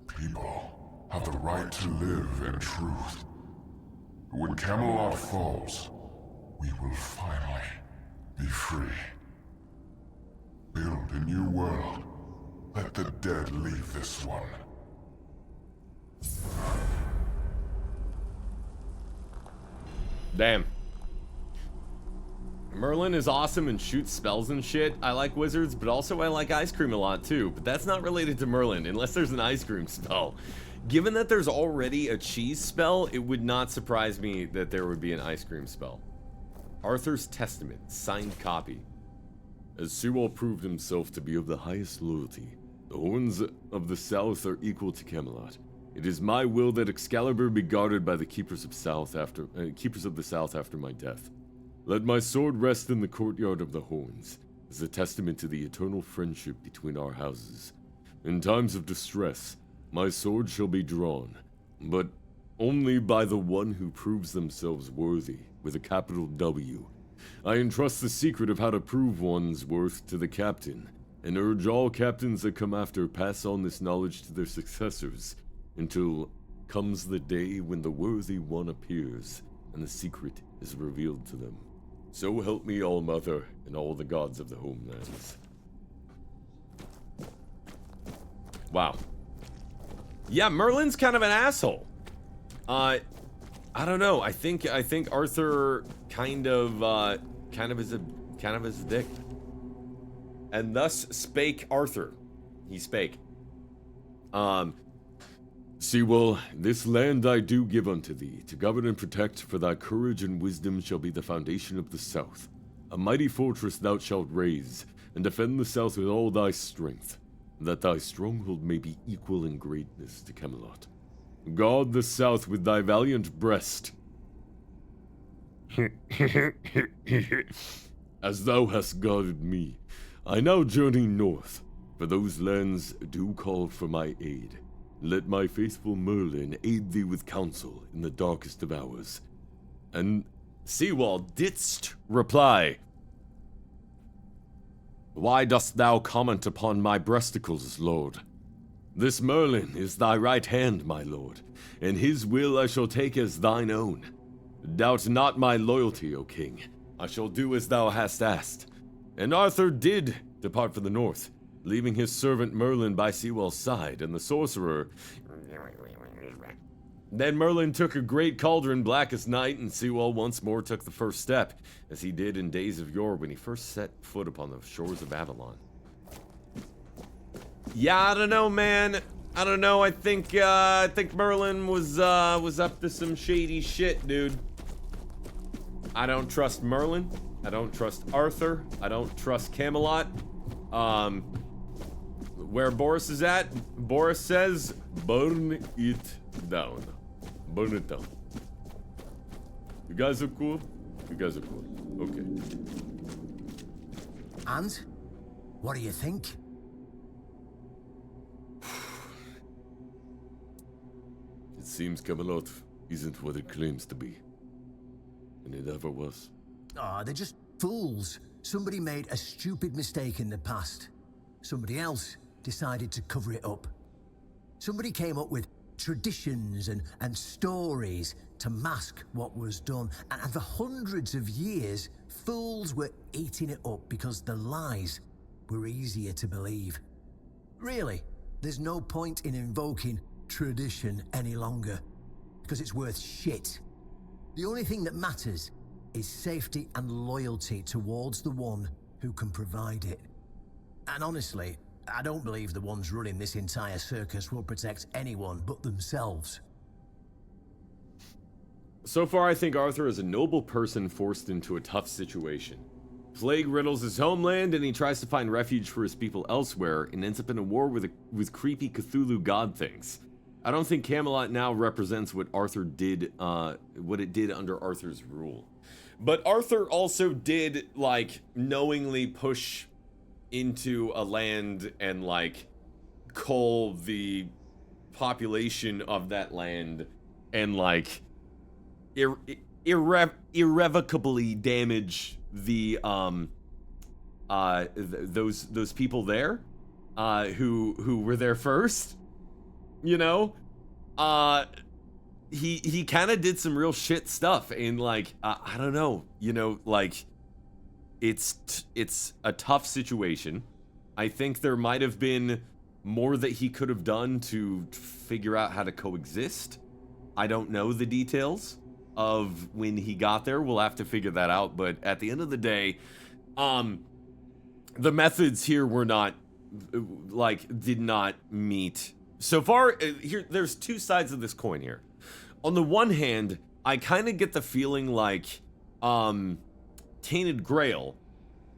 People have the right to live in truth. But when Camelot falls, we will finally be free. Build a new world. Let the dead leave this one. damn. Merlin is awesome and shoots spells and shit. I like wizards, but also I like ice cream a lot too. But that's not related to Merlin, unless there's an ice cream spell. Given that there's already a cheese spell, it would not surprise me that there would be an ice cream spell. Arthur's Testament, signed copy. As Sewall proved himself to be of the highest loyalty, the horns of the South are equal to Camelot. It is my will that Excalibur be guarded by the keepers of the South after my death. Let my sword rest in the courtyard of the Horns, as a testament to the eternal friendship between our houses. In times of distress, my sword shall be drawn, but only by the one who proves themselves worthy, with a capital W. I entrust the secret of how to prove one's worth to the captain, and urge all captains that come after pass on this knowledge to their successors until comes the day when the worthy one appears and the secret is revealed to them. So help me all mother and all the gods of the homelands. Wow. Yeah, Merlin's kind of an asshole. I don't know. I think Arthur kind of is a dick. And thus spake Arthur. He spake. Sewell, this land I do give unto thee, to govern and protect, for thy courage and wisdom shall be the foundation of the south. A mighty fortress thou shalt raise, and defend the south with all thy strength, that thy stronghold may be equal in greatness to Camelot. Guard the south with thy valiant breast, as thou hast guarded me. I now journey north, for those lands do call for my aid. Let my faithful Merlin aid thee with counsel in the darkest of hours. And Sewell didst reply, Why dost thou comment upon my breasticles, lord? This Merlin is thy right hand, my lord, and his will I shall take as thine own. Doubt not my loyalty, O king. I shall do as thou hast asked. And Arthur did depart for the north, leaving his servant Merlin by Sewell's side, and the sorcerer. Then Merlin took a great cauldron black as night, and Sewell once more took the first step, as he did in days of yore when he first set foot upon the shores of Avalon. Yeah, I don't know, man. I don't know. I think Merlin was up to some shady shit, dude. I don't trust Merlin. I don't trust Arthur. I don't trust Camelot. Where Boris is at, Boris says, burn it down. Burn it down. You guys are cool? You guys are cool. Okay. And? What do you think? It seems Camelot isn't what it claims to be. And it never was. Ah, they're just fools. Somebody made a stupid mistake in the past. Somebody else decided to cover it up. Somebody came up with traditions and stories to mask what was done. And for hundreds of years, fools were eating it up because the lies were easier to believe. Really, there's no point in invoking tradition any longer, because it's worth shit. The only thing that matters is safety and loyalty towards the one who can provide it. And honestly, I don't believe the ones running this entire circus will protect anyone but themselves. So far, I think Arthur is a noble person forced into a tough situation. Plague riddles his homeland, and he tries to find refuge for his people elsewhere, and ends up in a war with creepy Cthulhu god things. I don't think Camelot now represents what Arthur did, what it did under Arthur's rule. But Arthur also did, like, knowingly push into a land and, like, cull the population of that land and, like, irrevocably damage the, those people there, who were there first, you know? He kind of did some real shit stuff, and like I don't know, you know, like it's a tough situation. I think there might have been more that he could have done to figure out how to coexist. I don't know the details of when he got there. We'll have to figure that out, but at the end of the day, the methods here were not, like, did not meet. So far, here, there's two sides of this coin here. On the one hand, I kind of get the feeling like Tainted Grail,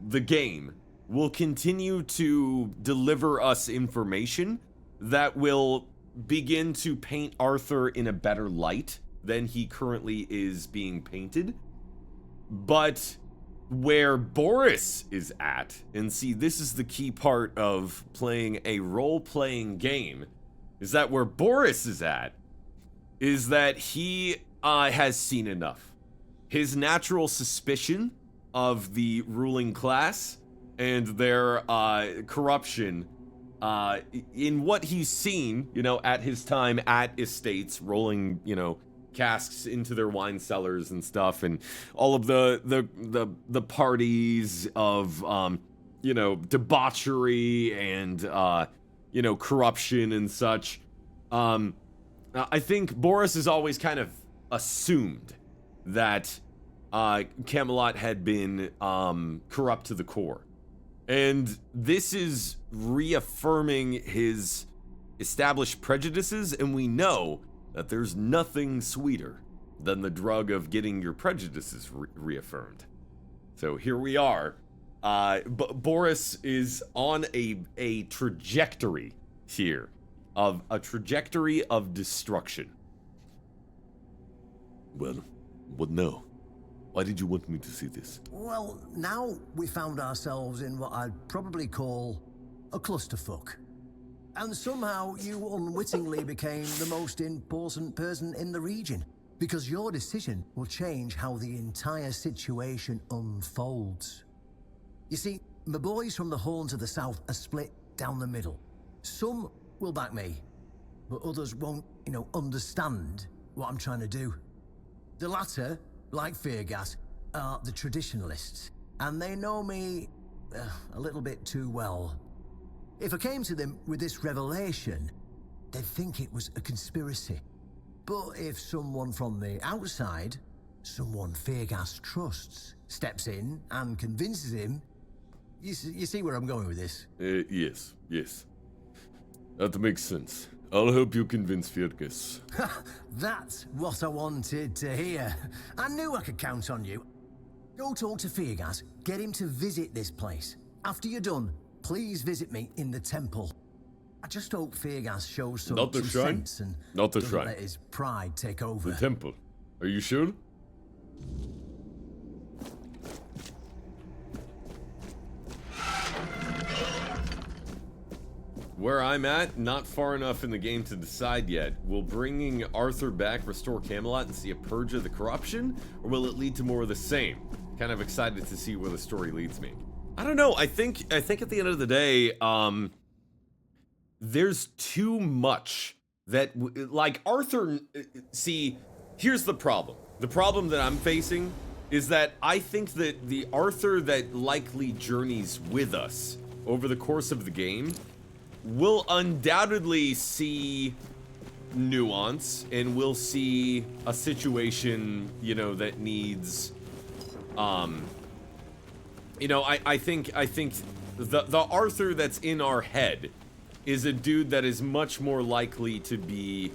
the game, will continue to deliver us information that will begin to paint Arthur in a better light than he currently is being painted. But where Boris is at, and see, this is the key part of playing a role-playing game, is that where Boris is at, is that he has seen enough. His natural suspicion of the ruling class and their corruption in what he's seen, you know, at his time at estates, rolling, you know, casks into their wine cellars and stuff, and all of the parties of you know, debauchery and you know, corruption and such. I think Boris has always kind of assumed that Camelot had been corrupt to the core. And this is reaffirming his established prejudices, and we know that there's nothing sweeter than the drug of getting your prejudices reaffirmed. So here we are. Boris is on a trajectory here, of a trajectory of destruction. Well, what now? Why did you want me to see this? Well, now we found ourselves in what I'd probably call a clusterfuck. And somehow you unwittingly became the most important person in the region, because your decision will change how the entire situation unfolds. You see, my boys from the Horns of the South are split down the middle. Some will back me, but others won't, you know, understand what I'm trying to do. The latter, like Feargas, are the traditionalists, and they know me a little bit too well. If I came to them with this revelation, they'd think it was a conspiracy. But if someone from the outside, someone Feargas trusts, steps in and convinces him, you see where I'm going with this? Yes. That makes sense. I'll help you convince Feargas. That's what I wanted to hear. I knew I could count on you. Go talk to Feargas, get him to visit this place. After you're done, please visit me in the temple. I just hope Feargas shows some sense and doesn't let his pride take over. The temple. Are you sure? Where I'm at, not far enough in the game to decide yet. Will bringing Arthur back restore Camelot and see a purge of the corruption? Or will it lead to more of the same? Kind of excited to see where the story leads me. I don't know, I think at the end of the day, there's too much that, like Arthur, see, here's the problem. The problem that I'm facing is that I think that the Arthur that likely journeys with us over the course of the game will undoubtedly see nuance, and we'll see a situation, you know, that needs, you know, I think the Arthur that's in our head is a dude that is much more likely to be,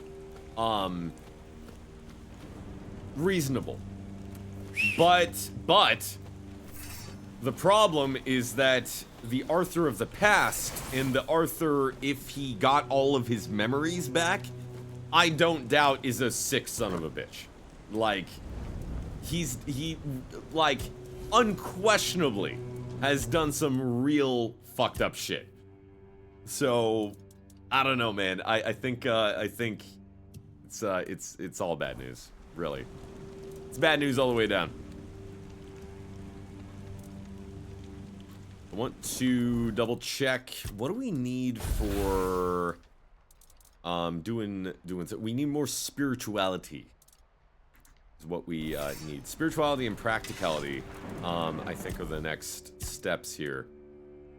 reasonable. But the problem is that the Arthur of the past and the Arthur, if he got all of his memories back, I don't doubt is a sick son of a bitch. Like, he like, unquestionably has done some real fucked up shit. So, I don't know, man. I think it's all bad news, really. It's bad news all the way down. I want to double check. What do we need for doing so? We need more spirituality. Is what we need. Spirituality and practicality, I think, are the next steps here.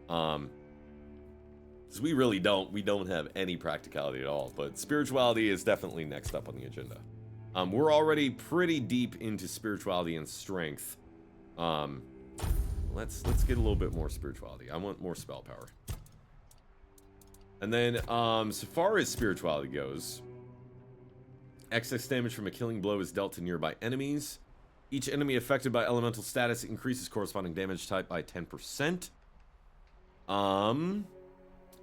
Because we really don't have any practicality at all. But spirituality is definitely next up on the agenda. We're already pretty deep into spirituality and strength. Let's get a little bit more spirituality. I want more spell power. And then, so far as spirituality goes, excess damage from a killing blow is dealt to nearby enemies. Each enemy affected by elemental status increases corresponding damage type by 10%. I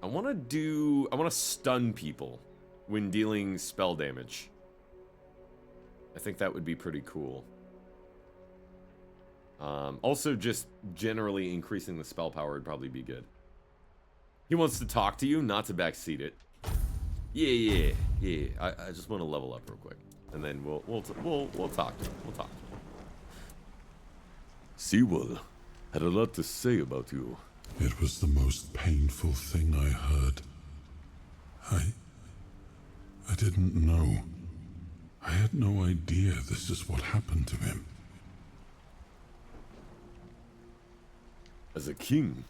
want to stun people when dealing spell damage. I think that would be pretty cool. Also, just generally increasing the spell power would probably be good. He wants to talk to you, not to backseat it. Yeah. I just want to level up real quick, and then we'll talk to him. We'll talk to him. Sewell had a lot to say about you. It was the most painful thing I heard. I didn't know. I had no idea this is what happened to him. As a king,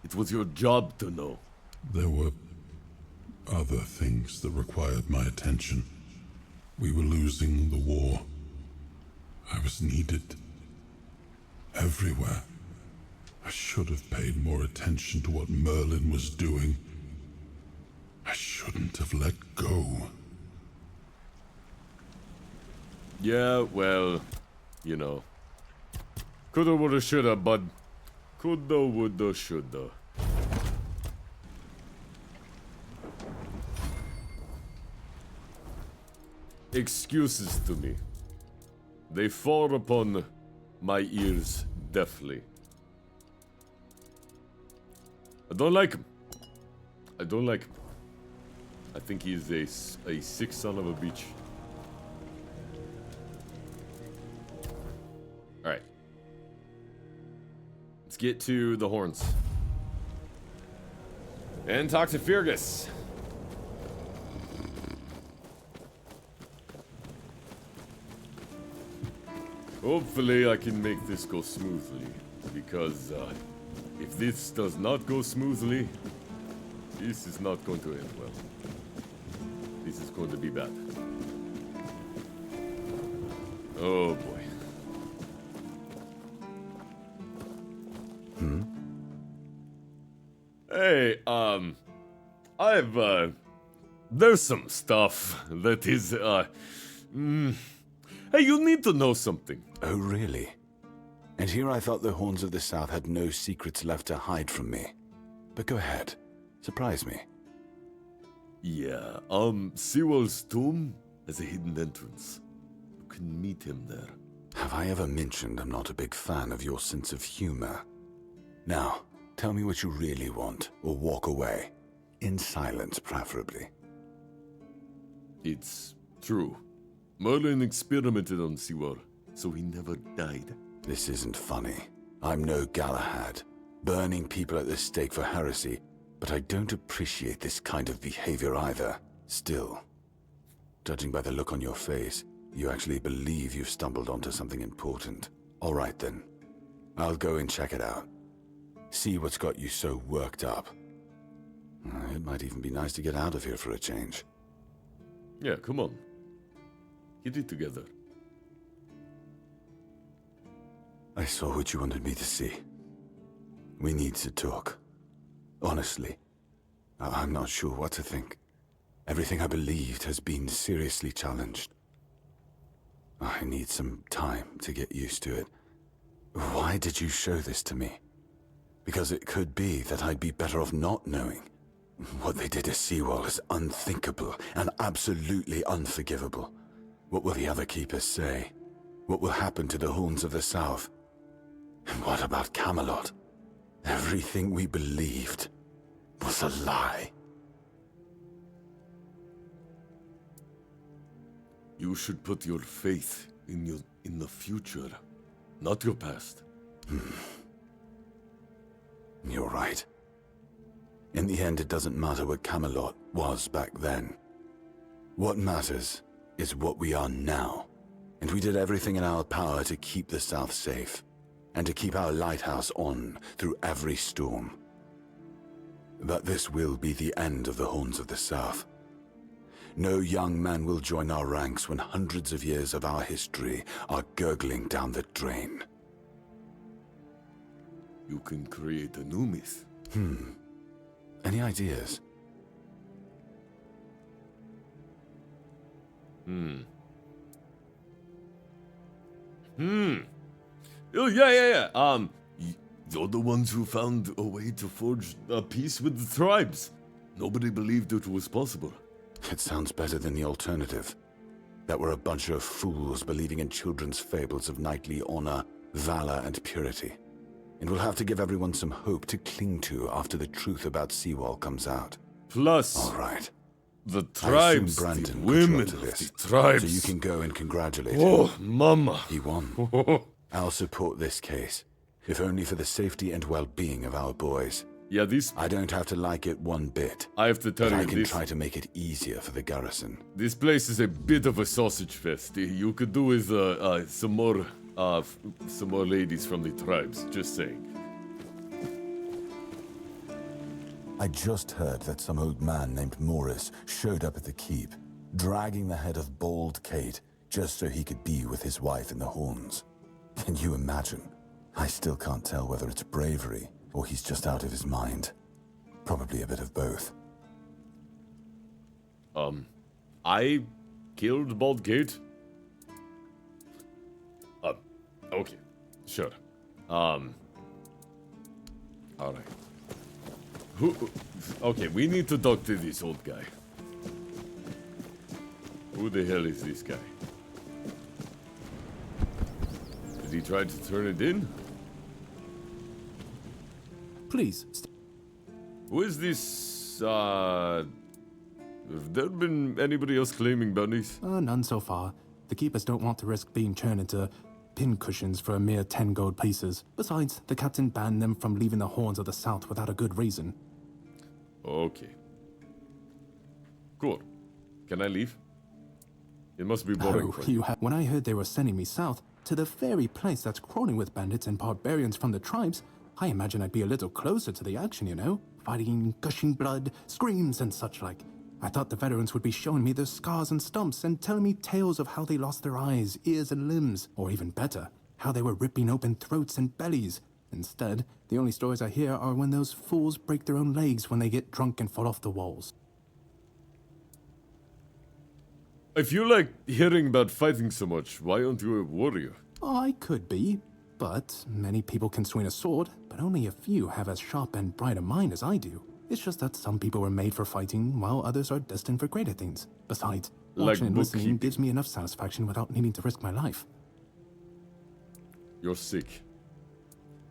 it was your job to know. There were other things that required my attention. We were losing the war. I was needed everywhere. I should have paid more attention to what Merlin was doing. I shouldn't have let go. Yeah, well, you know. Coulda, woulda, shoulda, bud. Coulda, woulda, shoulda. Excuses to me. They fall upon my ears deftly. I don't like him. I don't like him. I think he is a sick son of a bitch. Alright. Let's get to the horns. And talk to Fergus. Hopefully I can make this go smoothly, because if this does not go smoothly, this is not going to end well. This is going to be bad. Oh boy. Hey, there's some stuff that is, hey, you need to know something. Oh, really? And here I thought the Horns of the South had no secrets left to hide from me. But go ahead. Surprise me. Yeah, Sewell's tomb has a hidden entrance. You can meet him there. Have I ever mentioned I'm not a big fan of your sense of humor? Now, tell me what you really want, or walk away. In silence, preferably. It's true. Merlin experimented on Sewell, so he never died. This isn't funny. I'm no Galahad, burning people at the stake for heresy, but I don't appreciate this kind of behavior either. Still, judging by the look on your face, you actually believe you've stumbled onto something important. All right then. I'll go and check it out. See what's got you so worked up. It might even be nice to get out of here for a change. Yeah, come on. Get it together. I saw what you wanted me to see. We need to talk. Honestly, I'm not sure what to think. Everything I believed has been seriously challenged. I need some time to get used to it. Why did you show this to me? Because it could be that I'd be better off not knowing. What they did to Sewell is unthinkable and absolutely unforgivable. What will the other keepers say? What will happen to the Horns of the South? And what about Camelot? Everything we believed was a lie. You should put your faith in the future, not your past. You're right. In the end, it doesn't matter what Camelot was back then. What matters is what we are now. And we did everything in our power to keep the South safe, and to keep our lighthouse on through every storm. But this will be the end of the Horns of the South. No young man will join our ranks when hundreds of years of our history are gurgling down the drain. You can create a new myth. Any ideas? Oh, yeah. You're the ones who found a way to forge a peace with the tribes. Nobody believed it was possible. It sounds better than the alternative. That we're a bunch of fools believing in children's fables of knightly honor, valor, and purity. And we'll have to give everyone some hope to cling to after the truth about Sewell comes out. Plus, all right. The tribes, the women of the tribes. So you can go and congratulate him. Oh, mama. He won. I'll support this case. if only for the safety and well-being of our boys. Yeah, I don't have to like it one bit. I have to tell you, I can try to make it easier for the garrison. This place is a bit of a sausage fest. You could do with some more ladies from the tribes. Just saying. I just heard that some old man named Morris showed up at the keep, dragging the head of bald Kate, just so he could be with his wife in the horns. Can you imagine? I still can't tell whether it's bravery or he's just out of his mind. Probably a bit of both. I killed Bald Kate. Okay, sure. Alright. Okay, we need to talk to this old guy. Who the hell is this guy? Did he try to turn it in? Please. Who is this, Have there been anybody else claiming bounties? None so far. The keepers don't want to risk being turned into pincushions for a mere 10 gold pieces. Besides, the captain banned them from leaving the Horns of the South without a good reason. Okay. Cool. Can I leave? It must be boring. Oh, when I heard they were sending me south, to the very place that's crawling with bandits and barbarians from the tribes, I imagine I'd be a little closer to the action, you know? Fighting, gushing blood, screams and such like. I thought the veterans would be showing me their scars and stumps and telling me tales of how they lost their eyes, ears and limbs, or even better, how they were ripping open throats and bellies. Instead, the only stories I hear are when those fools break their own legs when they get drunk and fall off the walls. If you like hearing about fighting so much, why aren't you a warrior? I could be, but many people can swing a sword, but only a few have as sharp and bright a mind as I do. It's just that some people were made for fighting, while others are destined for greater things. Besides, watching and listening gives me enough satisfaction without needing to risk my life. You're sick.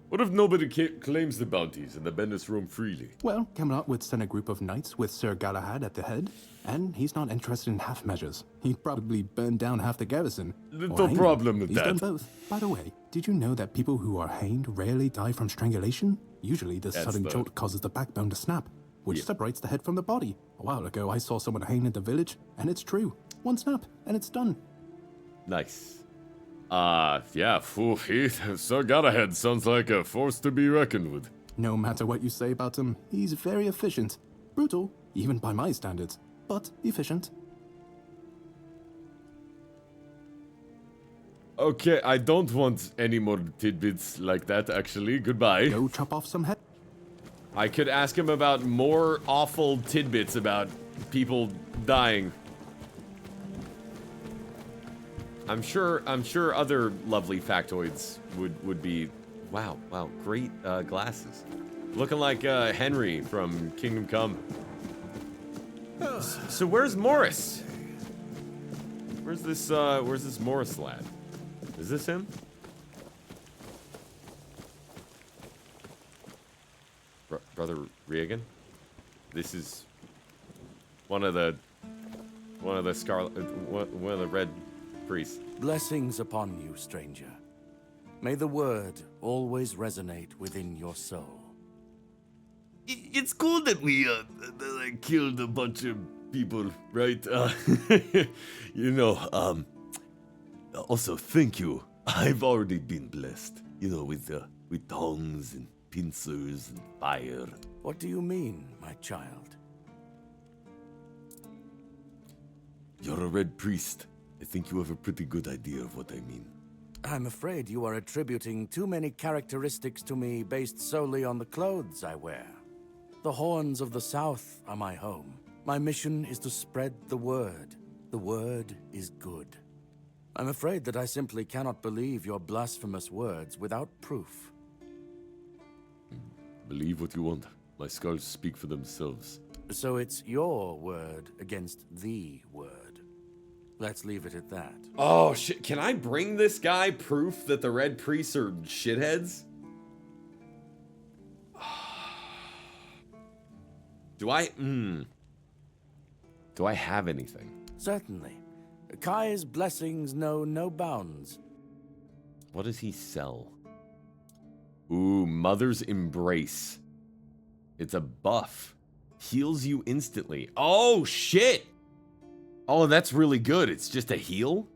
What if nobody claims the bounties and the bandits roam freely? Well, Camelot would send a group of knights with Sir Galahad at the head, and he's not interested in half measures. He'd probably burn down half the garrison. No problem with that. He's done both. By the way, did you know that people who are hanged rarely die from strangulation? Usually, the sudden jolt causes the backbone to snap, which separates the head from the body. A while ago, I saw someone hanged in the village, and it's true. One snap, and it's done. Nice. Yeah, Sir Galahad sounds like a force to be reckoned with. No matter what you say about him, he's very efficient. Brutal, even by my standards, but efficient. Okay, I don't want any more tidbits like that, actually. Goodbye. Go chop off some head. I could ask him about more awful tidbits about people dying. I'm sure other lovely factoids would be... Wow, great glasses. Looking like Henry from Kingdom Come. So where's Morris? Where's this Morris lad? Is this him? Brother Reagan? This is one of the red priests. Blessings upon you, stranger. May the word always resonate within your soul. It's cool that we killed a bunch of people, right? Also, thank you. I've already been blessed, with tongues and pincers and fire. What do you mean, my child? You're a red priest. I think you have a pretty good idea of what I mean. I'm afraid you are attributing too many characteristics to me based solely on the clothes I wear. The Horns of the South are my home. My mission is to spread the word. The word is good. I'm afraid that I simply cannot believe your blasphemous words without proof. Believe what you want. My scars speak for themselves. So it's your word against the word. Let's leave it at that. Oh, shit. Can I bring this guy proof that the red priests are shitheads? Do I have anything? Certainly. Kai's blessings know no bounds. What does he sell? Ooh, Mother's Embrace. It's a buff. Heals you instantly. Oh, shit! Oh, that's really good. It's just a heal?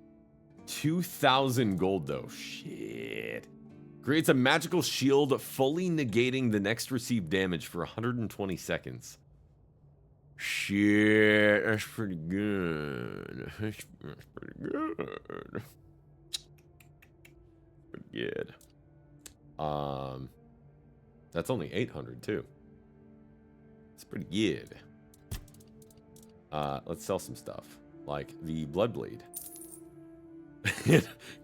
2,000 gold, though. Shit. Creates a magical shield, fully negating the next received damage for 120 seconds. Shit, that's pretty good. That's pretty good. Pretty good. That's only 800 too. It's pretty good. Let's sell some stuff, like the Bloodblade.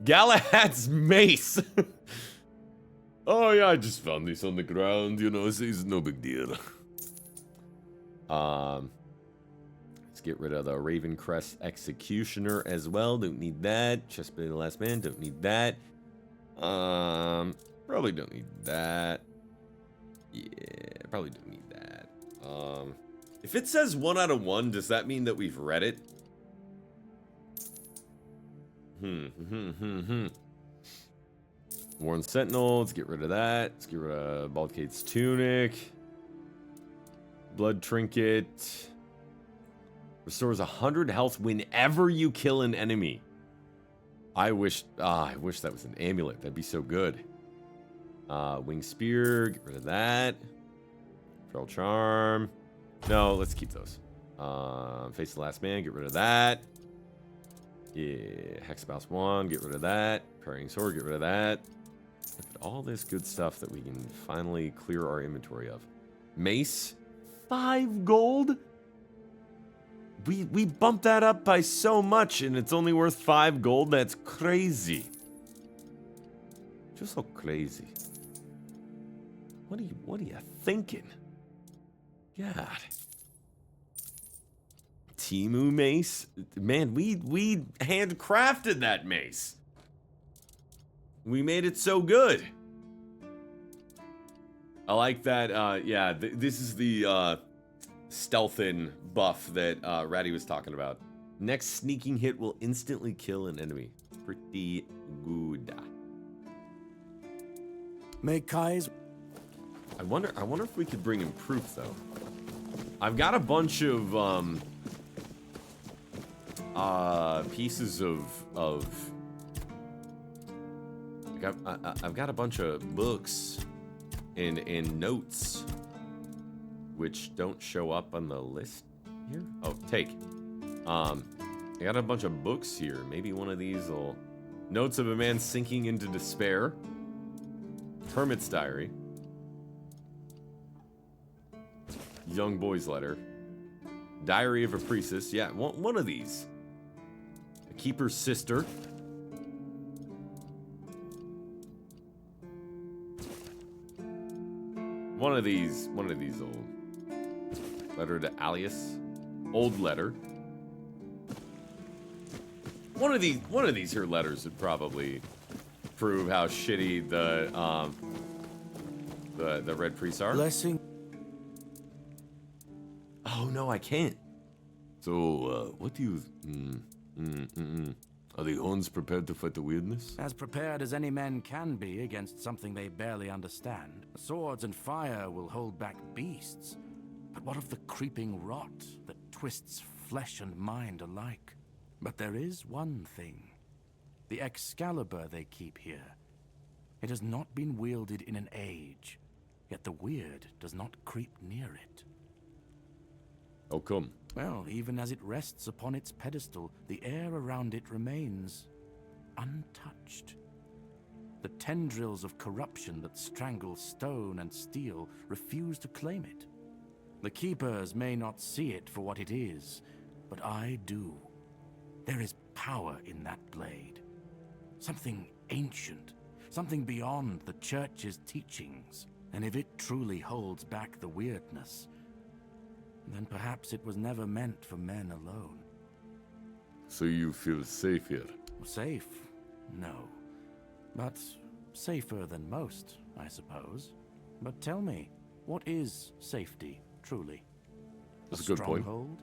Galahad's mace. Oh yeah, I just found this on the ground. You know, it's no big deal. Let's get rid of the Ravencrest Executioner as well. Don't need that. Chestplate of the Last Man. Don't need that. Probably don't need that. Yeah, probably don't need that. If it says 1 out of 1, does that mean that we've read it? Worn Sentinel. Let's get rid of that. Let's get rid of Baldcade's Tunic. Blood Trinket. Restores 100 health whenever you kill an enemy. I wish that was an amulet. That'd be so good. Wing Spear. Get rid of that. Feral Charm. No, let's keep those. Face of the Last Man. Get rid of that. Yeah. Hexabouse Wand. Get rid of that. Parrying Sword. Get rid of that. Look at all this good stuff that we can finally clear our inventory of. Mace. 5 gold? We bumped that up by so much, and it's only worth 5 gold? That's crazy. Just so crazy. What are you thinking? God. Timu mace? Man, we handcrafted that mace. We made it so good. I like that, yeah, this is the, stealthen buff that, Ratty was talking about. Next sneaking hit will instantly kill an enemy. Pretty good. Make Kai's... I wonder if we could bring him proof, though. I've got a bunch of, pieces of... I've got a bunch of books and notes which don't show up on the list here. Oh, take. I got a bunch of books here. Maybe one of these will... Notes of a Man Sinking into Despair. Hermit's Diary. Young Boy's Letter. Diary of a Priestess. Yeah, one of these. The Keeper's Sister. One of these old. Letter to Alias. Old letter. One of these here letters would probably prove how shitty the red priests are. Blessing. Oh no, I can't. So, what do you... Are the Huns prepared to fight the weirdness? As prepared as any men can be against something they barely understand. Swords and fire will hold back beasts. But what of the creeping rot that twists flesh and mind alike? But there is one thing. The Excalibur they keep here. It has not been wielded in an age, yet the weird does not creep near it. How come? Well, even as it rests upon its pedestal, the air around it remains untouched. The tendrils of corruption that strangle stone and steel refuse to claim it. The Keepers may not see it for what it is, but I do. There is power in that blade. Something ancient, something beyond the Church's teachings. And if it truly holds back the weirdness, then perhaps it was never meant for men alone. So you feel safe here? Safe? No. But safer than most, I suppose. But tell me, what is safety, truly? That's a good point. Stronghold?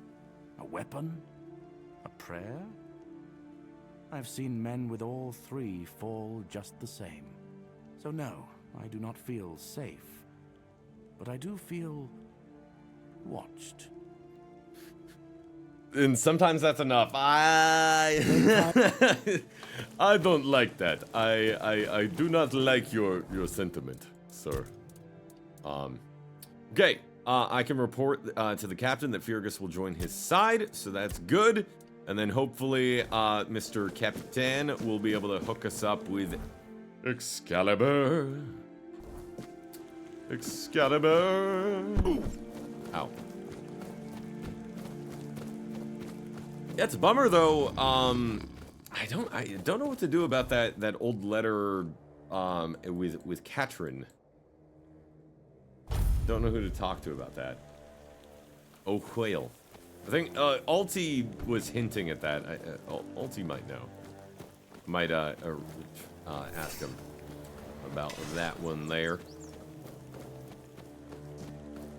A weapon? A prayer? I've seen men with all three fall just the same. So no, I do not feel safe, but I do feel watched. And sometimes that's enough. I don't like that. I do not like your sentiment, sir. Okay. I can report to the captain that Fergus will join his side, so that's good. And then hopefully, Mr. Capitan will be able to hook us up with Excalibur. Excalibur. Ow. Yeah, it's a bummer though. I don't know what to do about that old letter with Katrin. Don't know who to talk to about that. Oh, whale. I think Alti was hinting at that. Alti might know. Might ask him about that one there.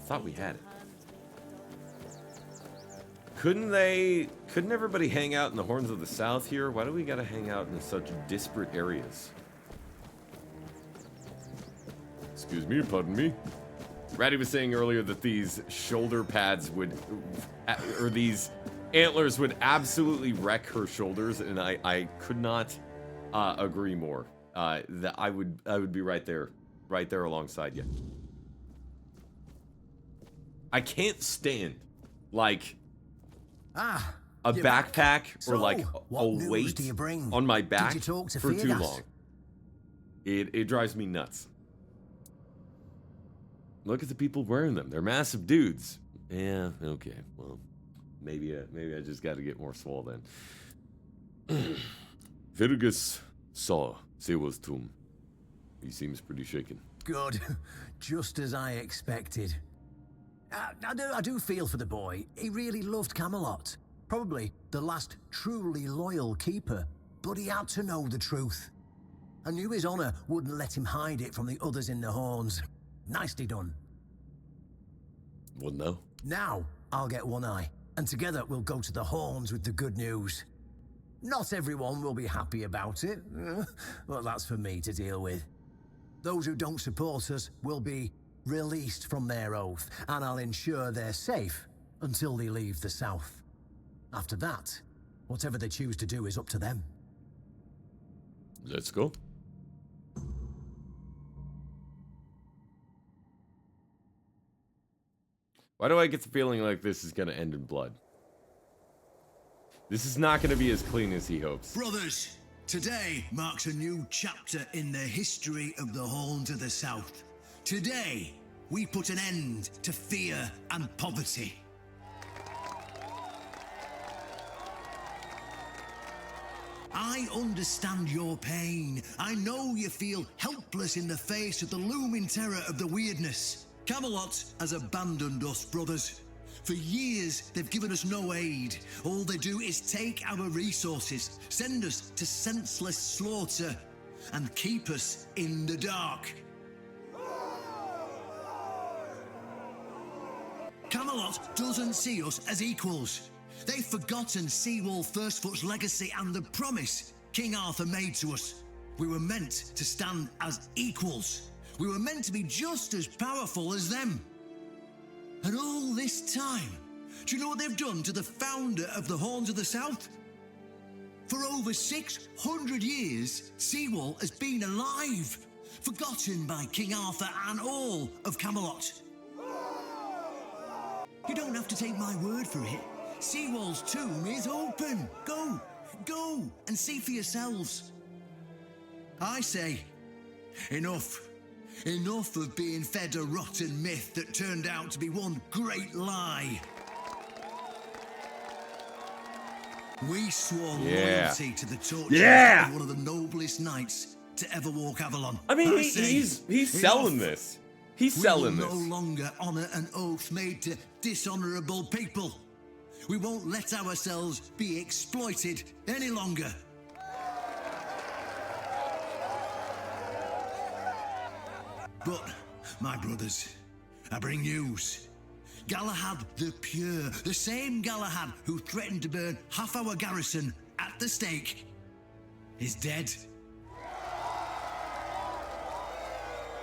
Thought we had it. Couldn't everybody hang out in the Horns of the South here? Why do we gotta hang out in such disparate areas? Excuse me, pardon me. Ratty was saying earlier that these shoulder pads would, or these antlers would absolutely wreck her shoulders, and I could not agree more. That I would be right there alongside you. I can't stand like a backpack or like a weight on my back for too long. It drives me nuts. Look at the people wearing them. They're massive dudes. Yeah, okay. Well, maybe I just got to get more swole then. Fergus saw Sewell's tomb. He seems pretty shaken. Good. Just as I expected. I do feel for the boy. He really loved Camelot. Probably the last truly loyal keeper. But he had to know the truth. I knew his honor wouldn't let him hide it from the others in the Horns. Nicely done. Well, no. Now, I'll get one eye, and together we'll go to the Horns with the good news. Not everyone will be happy about it, but that's for me to deal with. Those who don't support us will be released from their oath, and I'll ensure they're safe until they leave the South. After that, whatever they choose to do is up to them. Let's go. Why do I get the feeling like this is going to end in blood? This is not going to be as clean as he hopes. Brothers, today marks a new chapter in the history of the Horns of the South. Today, we put an end to fear and poverty. I understand your pain. I know you feel helpless in the face of the looming terror of the weirdness. Camelot has abandoned us, brothers. For years, they've given us no aid. All they do is take our resources, send us to senseless slaughter, and keep us in the dark. Camelot doesn't see us as equals. They've forgotten Seawall Firstfoot's legacy and the promise King Arthur made to us. We were meant to stand as equals. We were meant to be just as powerful as them. And all this time, do you know what they've done to the founder of the Horns of the South? For over 600 years, Seawall has been alive, forgotten by King Arthur and all of Camelot. You don't have to take my word for it. Seawall's tomb is open. Go and see for yourselves. I say, enough. Enough of being fed a rotten myth that turned out to be one great lie. We swore loyalty to the torture of one of the noblest knights to ever walk Avalon. I mean, he's selling this. He's selling this. We will no longer honor an oath made to dishonorable people. We won't let ourselves be exploited any longer. But, my brothers, I bring news. Galahad the Pure, the same Galahad who threatened to burn half our garrison at the stake, is dead.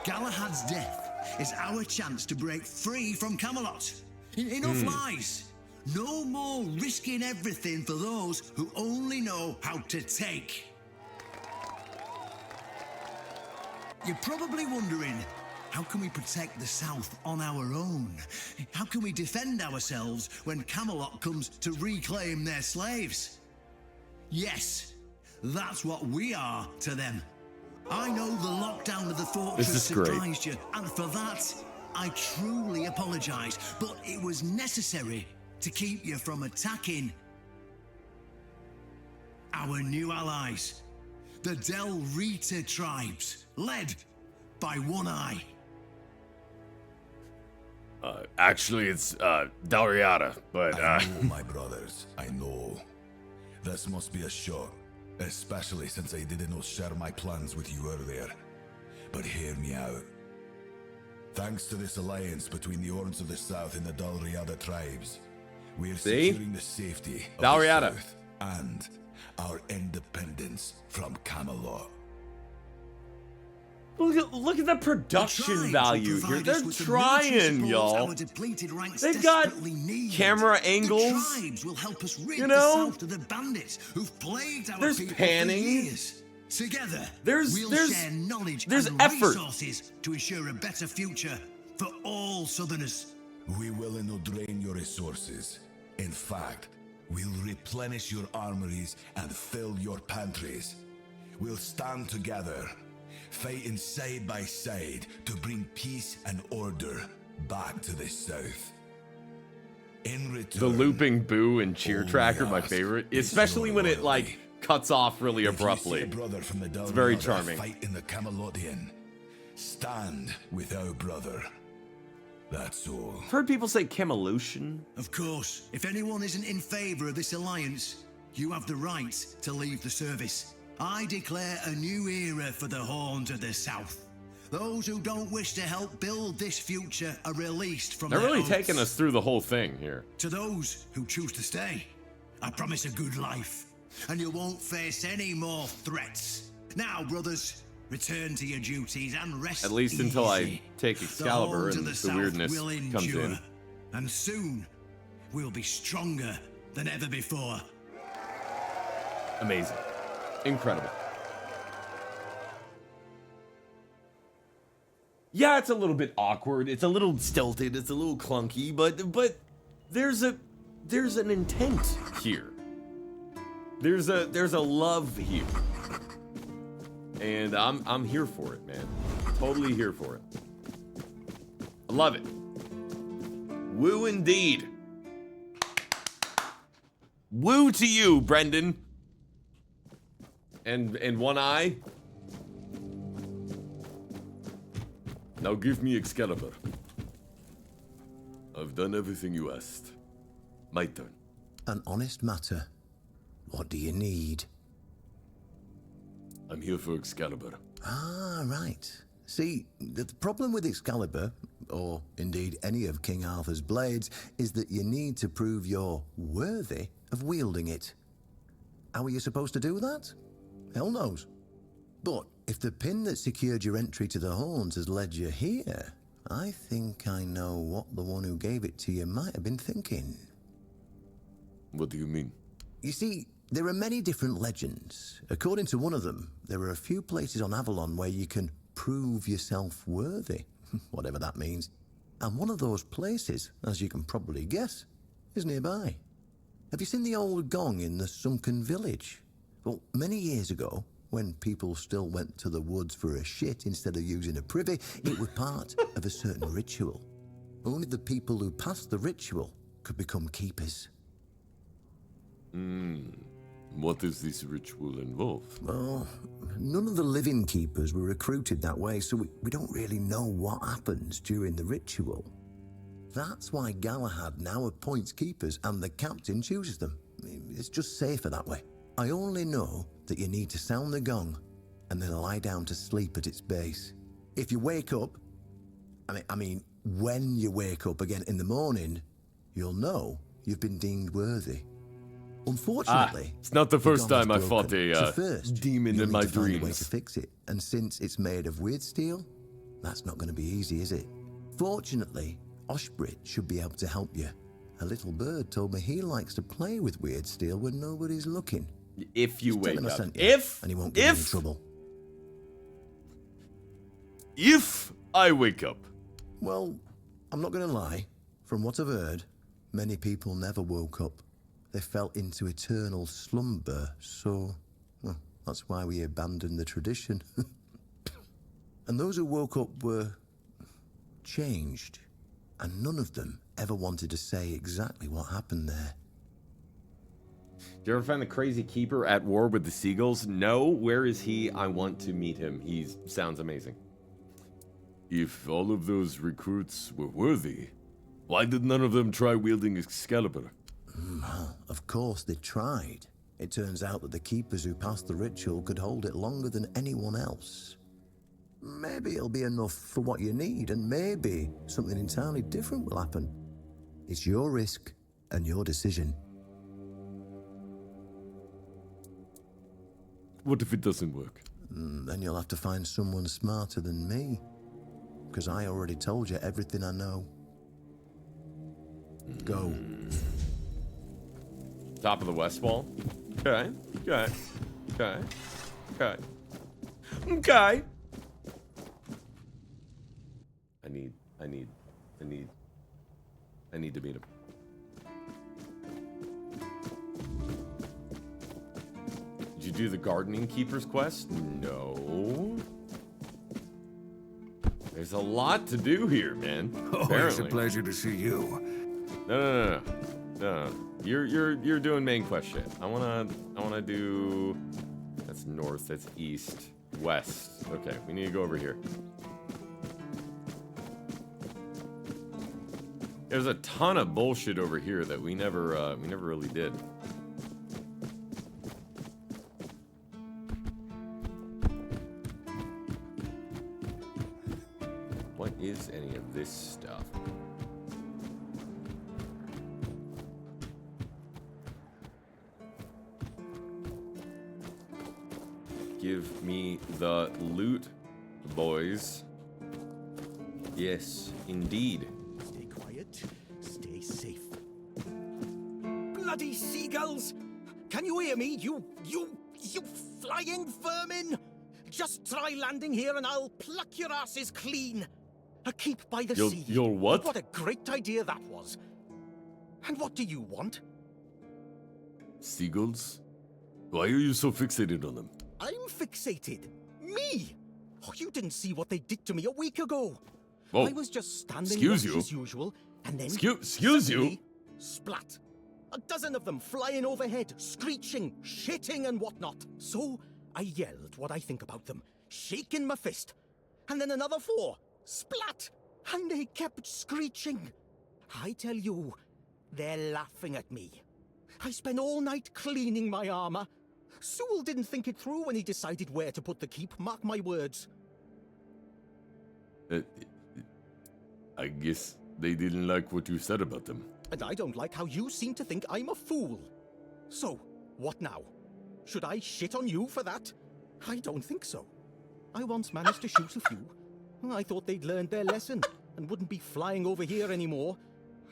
Galahad's death is our chance to break free from Camelot. Enough lies. No more risking everything for those who only know how to take. You're probably wondering, how can we protect the South on our own? How can we defend ourselves when Camelot comes to reclaim their slaves? Yes, that's what we are to them. I know the lockdown of the fortress surprised you, and for that, I truly apologize, but it was necessary to keep you from attacking our new allies, the Del Rita tribes, led by One Eye. Actually, it's, Dalriada, but, I know, my brothers, I know. This must be a shock, especially since I didn't share my plans with you earlier. But hear me out. Thanks to this alliance between the Orcs of the South and the Dalriada tribes, we are securing the safety of the South and our independence from Camelot. Look at the production value here. They're trying, y'all. They've got camera angles. You know, there's panning. Together, there's share knowledge and effort. Resources to ensure a better future for all Southerners. We will not drain your resources. In fact, we'll replenish your armories and fill your pantries. We'll stand together, fighting side by side to bring peace and order back to the South. In return, the looping boo and cheer track are my favorite, especially when it like cuts off really abruptly. It's very charming. Fight in the Camelotian. Stand with our brother. That's all. I've heard people say Camelution. Of course, if anyone isn't in favor of this alliance, you have the right to leave the service. I declare a new era for the Horns of the South. Those who don't wish to help build this future are released from They're their really oaths. taking us through the whole thing here. To those who choose to stay, I promise a good life, and you won't face any more threats. Now, brothers, return to your duties and rest At least until easy. I take Excalibur and the weirdness comes in. And soon, we'll be stronger than ever before. Amazing. Incredible. Yeah, it's a little bit awkward. It's a little stilted. It's a little clunky, but there's an intent here. There's a love here. And I'm here for it, man. Totally here for it. I love it. Woo indeed. Woo to you, Brendan. And One Eye. Now give me Excalibur. I've done everything you asked. My turn. An honest matter. What do you need? I'm here for Excalibur. Ah, right. See, the problem with Excalibur, or indeed any of King Arthur's blades, is that you need to prove you're worthy of wielding it. How are you supposed to do that? Hell knows. But if the pin that secured your entry to the Horns has led you here, I think I know what the one who gave it to you might have been thinking. What do you mean? You see, there are many different legends. According to one of them, there are a few places on Avalon where you can prove yourself worthy, whatever that means. And one of those places, as you can probably guess, is nearby. Have you seen the old gong in the sunken village? Well, many years ago, when people still went to the woods for a shit instead of using a privy, it was part of a certain ritual. Only the people who passed the ritual could become keepers. What does this ritual involve? Well, none of the living keepers were recruited that way, so we don't really know what happens during the ritual. That's why Galahad now appoints keepers and the captain chooses them. It's just safer that way. I only know that you need to sound the gong and then lie down to sleep at its base. If you wake up, I mean, when you wake up again in the morning, you'll know you've been deemed worthy. Unfortunately, it's not the first time I fought a so first, demon in my find a way dreams. to fix it, and since it's made of weird steel, That's not going to be easy, is it? Fortunately, Oshbrit should be able to help you. A little bird told me he likes to play with weird steel when nobody's looking. If you Just tell wake him I up. sent you, and he won't get in trouble. If I wake up. Well, I'm not going to lie. From what I've heard, many people never woke up. They fell into eternal slumber, so... Well, that's why we abandoned the tradition. And those who woke up were... changed. And none of them ever wanted to say exactly what happened there. Do you ever find the crazy keeper at war with the seagulls? No. Where is he? I want to meet him. He sounds amazing. If all of those recruits were worthy, why did none of them try wielding Excalibur? Well, of course they tried. It turns out that the keepers who passed the ritual could hold it longer than anyone else. Maybe it'll be enough for what you need, and maybe something entirely different will happen. It's your risk and your decision. What if it doesn't work? Then you'll have to find someone smarter than me. Because I already told you everything I know. Go. Top of the west wall. Okay. Okay. Okay. Okay. Okay. I need to meet him. Did you do the gardening keeper's quest? No. There's a lot to do here, man. Oh, it's a pleasure to see you. No. You're doing main quest shit. I wanna do. That's north. That's east. West. Okay, we need to go over here. There's a ton of bullshit over here that we never really did. What is any of this stuff? Give me the loot, boys. Yes, indeed. Stay quiet. Stay safe. Bloody seagulls! Can you hear me? You flying vermin! Just try landing here and I'll pluck your asses clean. A keep by the sea. You'll what? What a great idea that was. And what do you want? Seagulls? Why are you so fixated on them? I'm fixated. Me? Oh, you didn't see what they did to me a week ago. Whoa. I was just standing Excuse there you? as usual, and then Excuse you? Splat. A dozen of them flying overhead, screeching, shitting and whatnot. So I yelled what I think about them, shaking my fist. And then another 4. Splat! And they kept screeching. I tell you, they're laughing at me. I spent all night cleaning my armor. Sewell didn't think it through when he decided where to put the keep, mark my words. I guess they didn't like what you said about them. And I don't like how you seem to think I'm a fool. So, what now? Should I shit on you for that? I don't think so. I once managed to shoot a few. I thought they'd learned their lesson and wouldn't be flying over here anymore.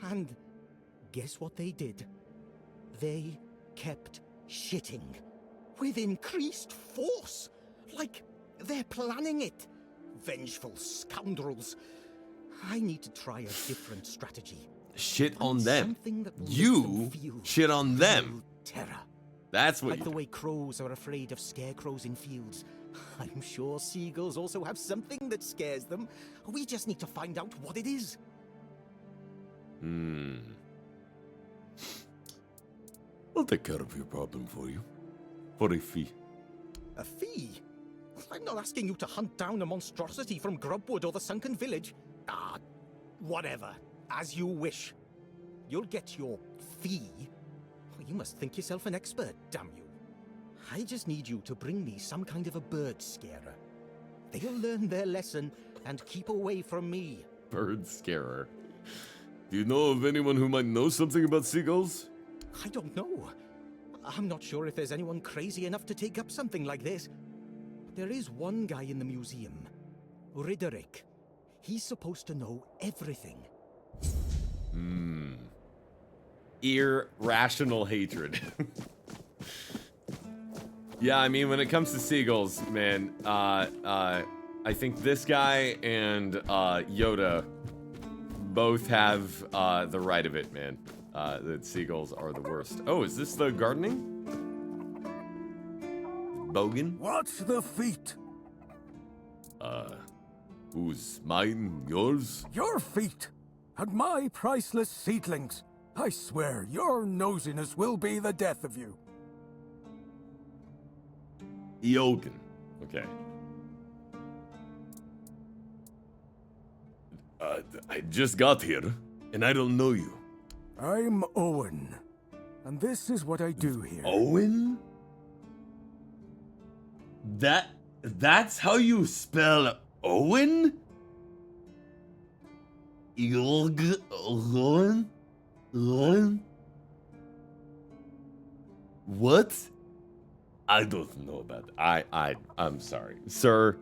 And guess what they did? They kept shitting. With increased force. Like they're planning it. Vengeful scoundrels. I need to try a different strategy. Shit on them. You shit on them. Terror. That's what like you the do. way crows are afraid of scarecrows in fields. I'm sure seagulls also have something that scares them. We just need to find out what it is. I'll take care of your problem for you. For a fee. A fee? I'm not asking you to hunt down a monstrosity from Grubwood or the Sunken Village. Ah, whatever. As you wish. You'll get your fee. You must think yourself an expert, damn you. I just need you to bring me some kind of a bird scarer. They'll learn their lesson and keep away from me. Bird scarer. Do you know of anyone who might know something about seagulls? I don't know. I'm not sure if there's anyone crazy enough to take up something like this. There is one guy in the museum. Riderick. He's supposed to know everything. Irrational hatred. Yeah, I mean, when it comes to seagulls, man, I think this guy and Yoda both have the right of it, man. That seagulls are the worst. Oh, is this the gardening? Bogan? What's the feat? Who's mine? Yours? Your feat. And my priceless seedlings. I swear, your nosiness will be the death of you. Eogan. Okay. I just got here, and I don't know you. I'm Owen. And this is what I do here. Owen? That's how you spell Owen? Owen? What? I don't know about that. I'm sorry. Sir,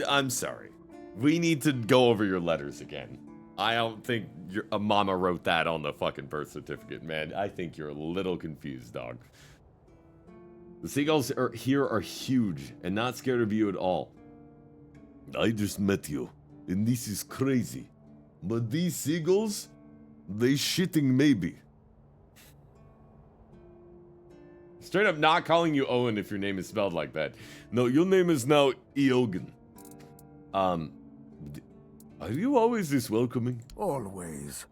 I'm sorry. We need to go over your letters again. I don't think a mama wrote that on the fucking birth certificate, man. I think you're a little confused, dog. The seagulls here are huge and not scared of you at all. I just met you, and this is crazy. But these seagulls, they shitting maybe. Straight up not calling you Owen if your name is spelled like that. No, your name is now Eogan. Are you always this welcoming? Always.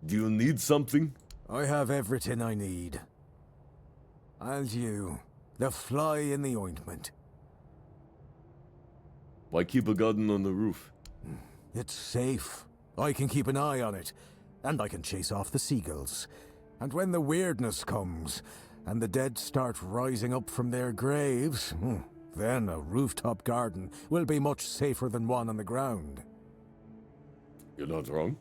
Do you need something? I have everything I need. And you, the fly in the ointment. Why keep a garden on the roof? It's safe. I can keep an eye on it. And I can chase off the seagulls. And when the weirdness comes, and the dead start rising up from their graves, then a rooftop garden will be much safer than one on the ground. You're not wrong.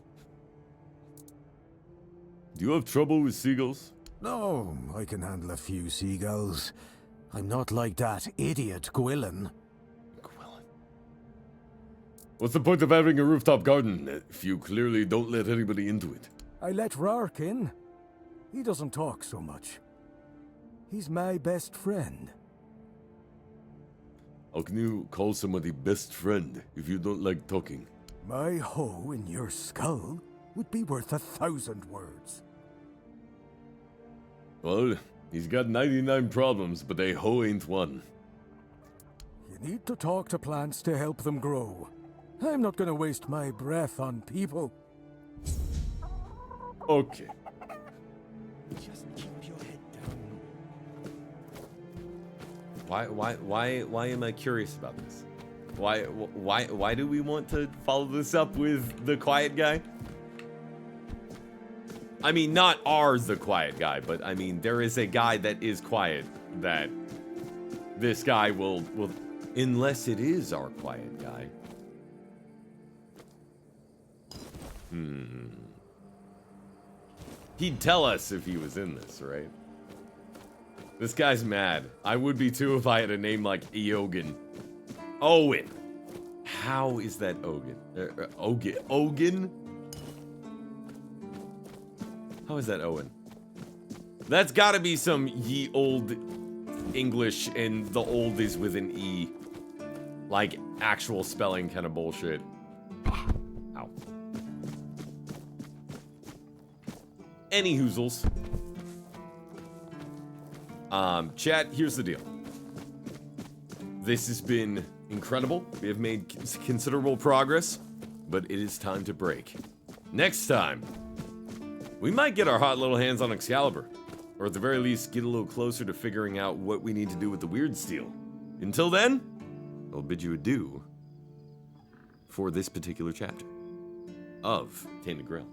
Do you have trouble with seagulls? No, I can handle a few seagulls. I'm not like that idiot Gwilyn. What's the point of having a rooftop garden if you clearly don't let anybody into it? I let Rark in. He doesn't talk so much. He's my best friend. How can you call somebody best friend if you don't like talking? My hoe in your skull would be worth 1,000 words. Well, he's got 99 problems, but a hoe ain't one. You need to talk to plants to help them grow. I'm not gonna waste my breath on people. Okay. Just keep your head down. Why am I curious about this? Why do we want to follow this up with the quiet guy? I mean, not ours, the quiet guy, but I mean, there is a guy that is quiet that this guy will, unless it is our quiet guy. He'd tell us if he was in this, right? This guy's mad. I would be too if I had a name like Eogan. Owen. How is that Ogan? Ogan? How is that Owen? That's gotta be some ye old English and the old is with an E. Like actual spelling kind of bullshit. Ow. Any hoozles. Chat, here's the deal. This has been incredible. We have made considerable progress, but it is time to break. Next time, we might get our hot little hands on Excalibur, or at the very least, get a little closer to figuring out what we need to do with the weird steel. Until then, I'll bid you adieu for this particular chapter of Tainted Grail.